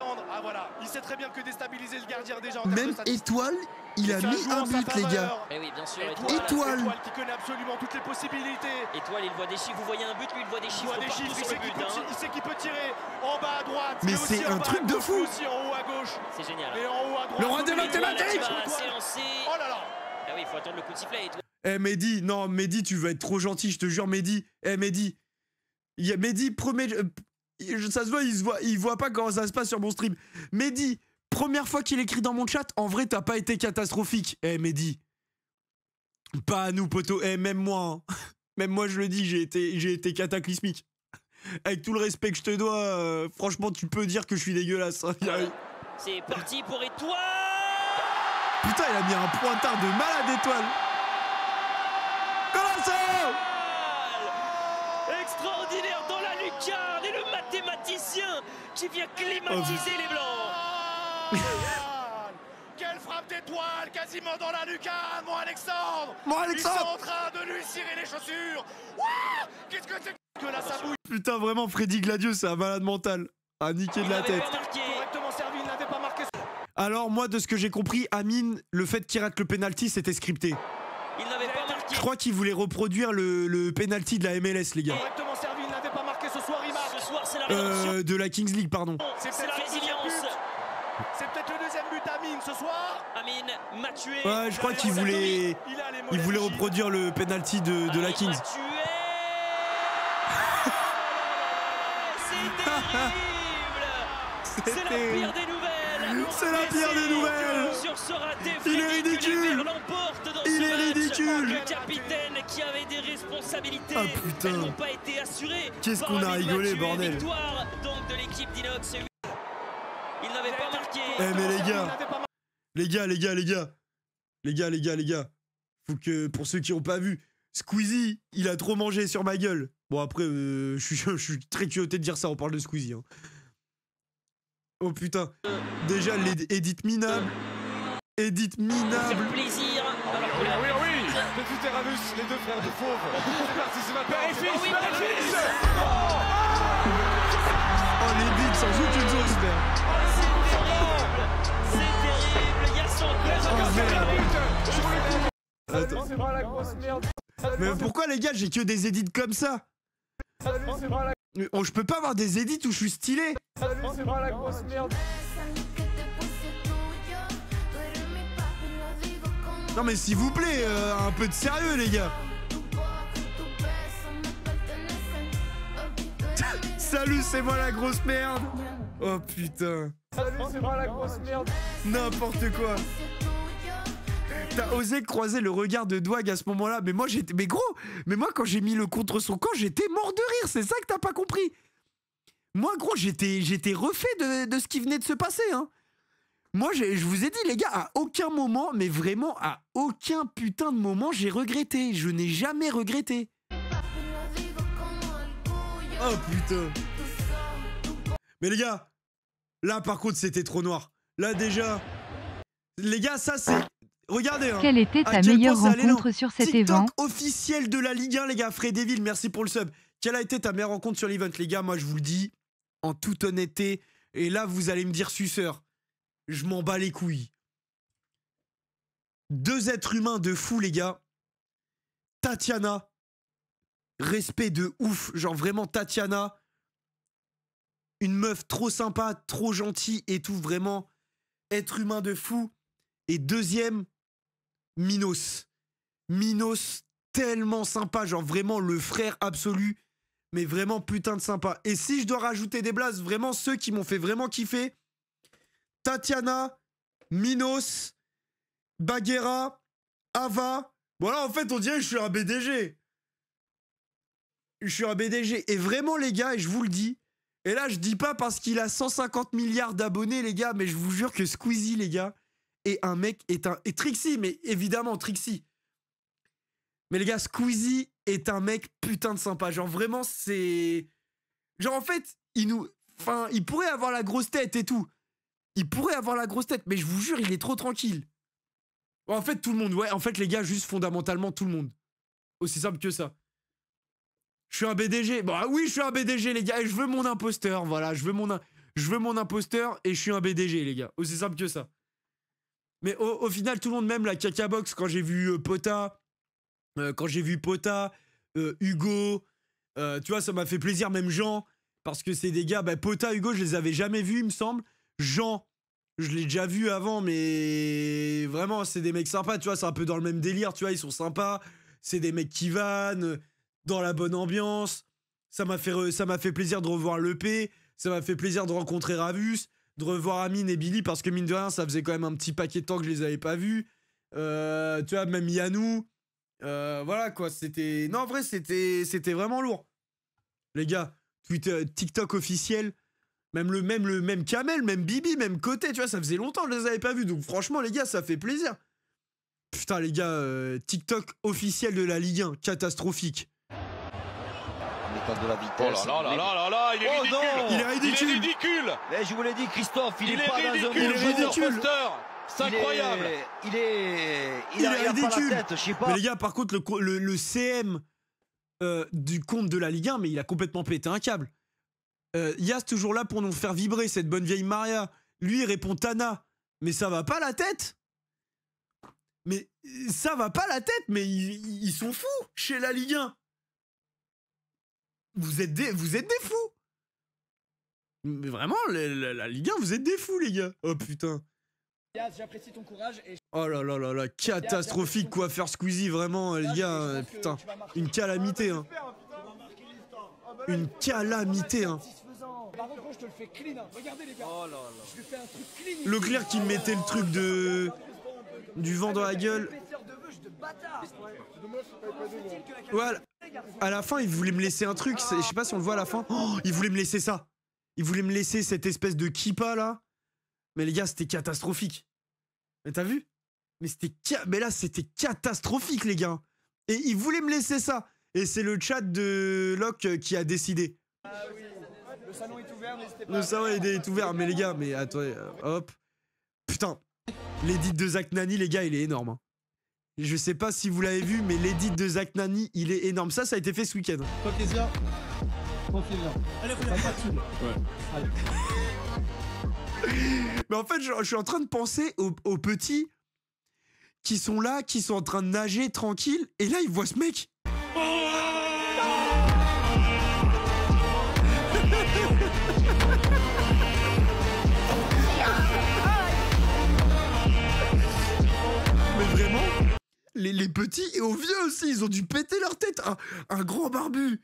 Ah voilà, il sait très bien que déstabiliser le gardien déjà en termes de même statistiques. Étoile, il a Ça mis joue un en sa but, les gars. faveur. Eh oui, bien sûr. Étoile. Étoile qui connaît absolument toutes les possibilités. Étoile, il voit des chiffres. Vous voyez un but, lui, il voit des Il chiffres voit des partout chiffres, sur le but. Hein. il sait qu'il peut tirer en bas à droite. Mais aussi c'est en un bas truc à de gauche, fou. mais aussi en haut à gauche. C'est génial. Et en haut à droite. Le roi des Étoile, mathématiques. Étoile. C'est lancé. Oh là là. Ah oui, il faut attendre le coup de sifflet. Étoile. Eh Mehdi, non Mehdi, tu vas être trop gentil, je te jure Mehdi. Eh Mehdi, il y a Mehdi, premier, ça se voit, il voit pas comment ça se passe sur mon stream. Mehdi, première fois qu'il écrit dans mon chat, en vrai t'as pas été catastrophique. Eh Mehdi, pas à nous poto. Eh même moi, hein. Même moi je le dis, j'ai été cataclysmique. Avec tout le respect que je te dois, franchement tu peux dire que je suis dégueulasse. Hein. C'est parti pour Étoile. Putain, il a mis un pointard de malade Étoile. Colosso! Extraordinaire dans la lucarne et le mathématicien qui vient climatiser les Blancs. Quelle frappe d'Étoile, quasiment dans la lucarne, mon Alexandre. Mon Ils sont Alexandre! en train de lui cirer les chaussures. Ouah, qu'est-ce que c'est que là, ça bouille. Putain, vraiment, Freddy Gladieux, c'est un malade mental. À niquer de la tête. Correctement servi, il n'avait pas marqué. Alors, moi, de ce que j'ai compris, Amine, le fait qu'il rate le penalty, c'était scripté. Il n'avait pas marqué. Je crois qu'il voulait reproduire le penalty de la MLS, les gars. Correctement servi, il n'avait pas marqué ce soir, il marque. Ce soir, c'est la rédemption. De la Kings League, pardon. C'est la peut-être son deuxième résilience. but. C'est peut-être le deuxième but d'Amine ce soir. Amine m'a tué. Ouais, je crois qu'il voulait, il voulait reproduire le penalty de la Kings. C'est terrible. C'est la pire des nouvelles. C'est la pire des nouvelles. Sur ce raté, Il est Freddy ridicule. Kluivert l'emporte dans Il ce est match. ridicule. Le capitaine qui avait des responsabilités. Ah, putain. Elles n'ont pas été assurées. Qu'est-ce par qu'on a Amine rigolé, Mathieu. bordel. Victoire donc de l'équipe d'Inox. Il n'avait pas marqué. Eh, mais les gars. Faut que, pour ceux qui n'ont pas vu, Squeezie, il a trop mangé sur ma gueule. Bon, après, je suis très culotté de dire ça, on parle de Squeezie. Hein. Oh putain. Déjà, Edith minable. Edith minable. Faire plaisir. Alors que Oui, Petit Terranus, les deux frères de fauve. C'est parti, c'est maintenant. Père et fils, père et fils. Oh, les bigs sans aucune zone, j'espère. c'est terrible. Il y a son Attends. C'est moi la grosse merde. Mais pourquoi, les gars, j'ai que des edits comme ça? C'est moi la... Oh, je peux pas avoir des edits où je suis stylé. C'est moi la grosse merde. Non, mais s'il vous plaît, un peu de sérieux, les gars. Salut, c'est moi la grosse merde. Oh putain. C'est moi la grosse merde. N'importe quoi. T'as osé croiser le regard de Dwag à ce moment-là. Mais moi, j'étais. Mais gros, mais moi, quand j'ai mis le contre son camp, j'étais mort de rire. C'est ça que t'as pas compris. Moi, gros, j'étais refait de ce qui venait de se passer. Hein. Moi, je vous ai dit, les gars, à aucun moment, mais vraiment à aucun putain de moment, j'ai regretté. Je n'ai jamais regretté. Oh putain. Mais les gars, là, par contre, c'était trop noir. Là, déjà. Les gars, ça, c'est. Regardez. Hein, quelle était ta meilleure rencontre sur cet événement? Officiel de la Ligue 1, les gars. Fredéville, merci pour le sub. Quelle a été ta meilleure rencontre sur l'event, les gars? Moi, je vous le dis, en toute honnêteté. Et là, vous allez me dire suceur. Je m'en bats les couilles. Deux êtres humains de fou, les gars. Tatiana. Respect de ouf. Genre, vraiment, Tatiana. Une meuf trop sympa, trop gentille et tout. Vraiment, être humain de fou. Et deuxième, Minos. Minos, tellement sympa. Genre, vraiment, le frère absolu. Mais vraiment, putain de sympa. Et si je dois rajouter des blases, vraiment, ceux qui m'ont fait vraiment kiffer... Tatiana, Minos, Bagheera, Ava. Voilà, en fait, on dirait que je suis un BDG. Je suis un BDG. Et vraiment, les gars, et je vous le dis, et là, je dis pas parce qu'il a 150 milliards d'abonnés, les gars, mais je vous jure que Squeezie, les gars, est un mec, et Trixie, mais évidemment, Trixie. Mais les gars, Squeezie est un mec putain de sympa. Genre, vraiment, c'est... Genre, en fait, il pourrait avoir la grosse tête et tout. Il pourrait avoir la grosse tête, mais je vous jure, il est trop tranquille. En fait, tout le monde, ouais. En fait, les gars, juste fondamentalement, tout le monde. Aussi simple que ça. Je suis un BDG. Bah oui, je suis un BDG, les gars. Et je veux mon imposteur. Voilà, je veux mon imposteur et je suis un BDG, les gars. Aussi simple que ça. Mais au final, tout le monde, même la cacabox, quand j'ai vu Pota, Hugo, tu vois, ça m'a fait plaisir, même Jean, parce que c'est des gars, bah, Pota, Hugo, je les avais jamais vus, il me semble. Jean, je l'ai déjà vu avant, mais vraiment, c'est des mecs sympas, tu vois, c'est un peu dans le même délire, tu vois, ils sont sympas. C'est des mecs qui vannent, dans la bonne ambiance. Ça m'a fait plaisir de revoir l'EP, ça m'a fait plaisir de rencontrer Ravus, de revoir Amine et Billy, parce que mine de rien, ça faisait quand même un petit paquet de temps que je les avais pas vus. Tu vois, même Yannou. Voilà quoi, c'était... Non, en vrai, c'était vraiment lourd. Les gars, Twitter, TikTok officiel, même Kamel, même Bibi, même Côté, tu vois, ça faisait longtemps que je les avais pas vus. Donc franchement, les gars, ça fait plaisir. Putain, les gars, TikTok officiel de la Ligue 1, catastrophique. De la vitesse. Oh là là là là là, il est ridicule. Non, il est ridicule. Il est ridicule. Mais je vous l'ai dit, Christophe, il est pas ridicule. dans un Il est ridicule. C'est incroyable. Il est ridicule. pas la tête, je sais pas. Mais les gars, par contre, le CM du compte de la Ligue 1, mais il a complètement pété un câble. Yas toujours là pour nous faire vibrer, cette bonne vieille Maria. Lui, il répond Tana. Mais ça va pas la tête. Mais ça va pas la tête, mais ils sont fous chez la Ligue 1. Vous êtes des fous. Mais vraiment, la Ligue 1, vous êtes des fous, les gars. Oh putain. Yas, j'apprécie ton courage et... Oh là là là là, catastrophique coiffeur Squeezie, vraiment, les gars, putain, une calamité, hein. Une calamité, hein. Par contre, je te le fais clean, hein. Regardez les gars. Oh là là. Je lui fais un truc clean. Leclerc qui me mettait le truc du vent dans la gueule. Ouais, à la fin, il voulait me laisser un truc, je sais pas si on le voit à la fin. Oh, il voulait me laisser ça. Il voulait me laisser cette espèce de kippa là. Mais les gars, c'était catastrophique. Mais t'as vu? Mais là, c'était catastrophique, les gars. Et il voulait me laisser ça. Et c'est le chat de Locke qui a décidé. Ah oui, le salon est ouvert, n'hésitez pas. Le salon est ouvert, mais les gars, mais attendez, hop. Putain, l'édit de Zach Nani, les gars, il est énorme. Hein. Je sais pas si vous l'avez vu, mais l'édit de Zach Nani, il est énorme. Ça a été fait ce week-end. Toi, Kézia, confie-le. Allez, regarde, pas dessus. Ouais. Allez. Mais en fait, je suis en train de penser aux petits qui sont là, qui sont en train de nager tranquille, et là, ils voient ce mec. Mais vraiment, les petits et aux vieux aussi, ils ont dû péter leur tête. Un grand barbu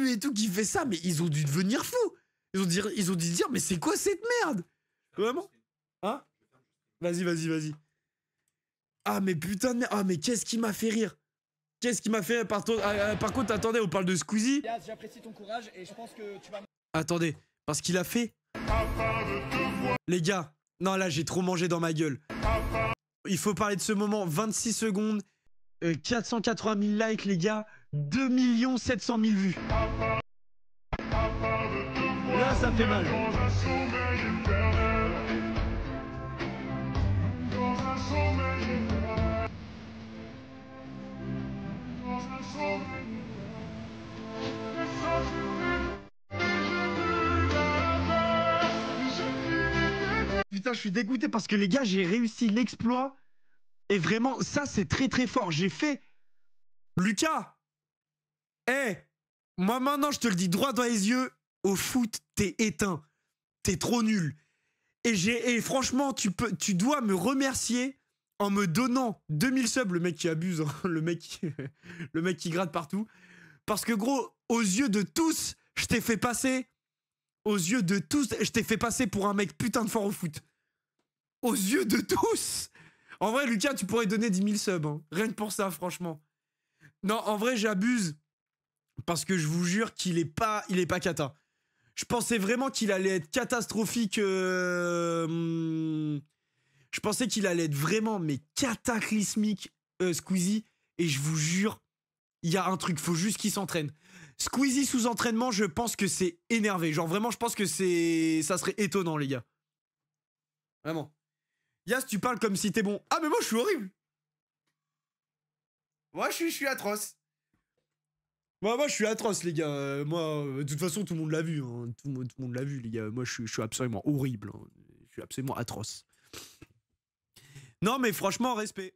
et tout qui fait ça, mais ils ont dû devenir fous. Ils ont dû dire, mais c'est quoi cette merde? Vraiment? Hein? Vas-y. Ah, mais putain de merde. Ah, mais qu'est-ce qui m'a fait rire? Qu'est-ce qui m'a fait rire? Par contre, attendez, on parle de Squeezie. Yas, j'apprécie ton courage et je pense que tu vas... Attendez, parce qu'il a fait... Les gars, non, là, j'ai trop mangé dans ma gueule. Il faut parler de ce moment. 26 secondes, 480 000 likes, les gars. 2 700 000 vues. Là, ça fait mal. Putain, je suis dégoûté parce que les gars, j'ai réussi l'exploit. Et vraiment, ça, c'est très très fort. J'ai fait... Lucas! Moi maintenant, je te le dis droit dans les yeux. Au foot, t'es éteint. T'es trop nul. Et franchement, tu dois me remercier en me donnant 2000 subs. Le mec qui abuse, hein, le mec qui gratte partout. Parce que gros, aux yeux de tous, je t'ai fait passer. Aux yeux de tous, je t'ai fait passer pour un mec putain de fort au foot. Aux yeux de tous. En vrai, Lucas, tu pourrais donner 10 000 subs. Hein. Rien que pour ça, franchement. Non, en vrai, j'abuse. Parce que je vous jure qu'il est pas cata. Je pensais vraiment qu'il allait être catastrophique. Je pensais qu'il allait être vraiment, mais cataclysmique, Squeezie. Et je vous jure, il y a un truc, faut juste qu'il s'entraîne. Squeezie sous entraînement, je pense que c'est énervé. Genre vraiment, je pense que ça serait étonnant, les gars. Vraiment. Yas, tu parles comme si t'es bon. Ah, mais moi, je suis horrible. Moi, je suis atroce. Moi, je suis atroce, les gars. Moi, de toute façon, tout le monde l'a vu. Hein. Tout le monde l'a vu, les gars. Moi, je suis absolument horrible. Hein. Je suis absolument atroce. Non, mais franchement, respect.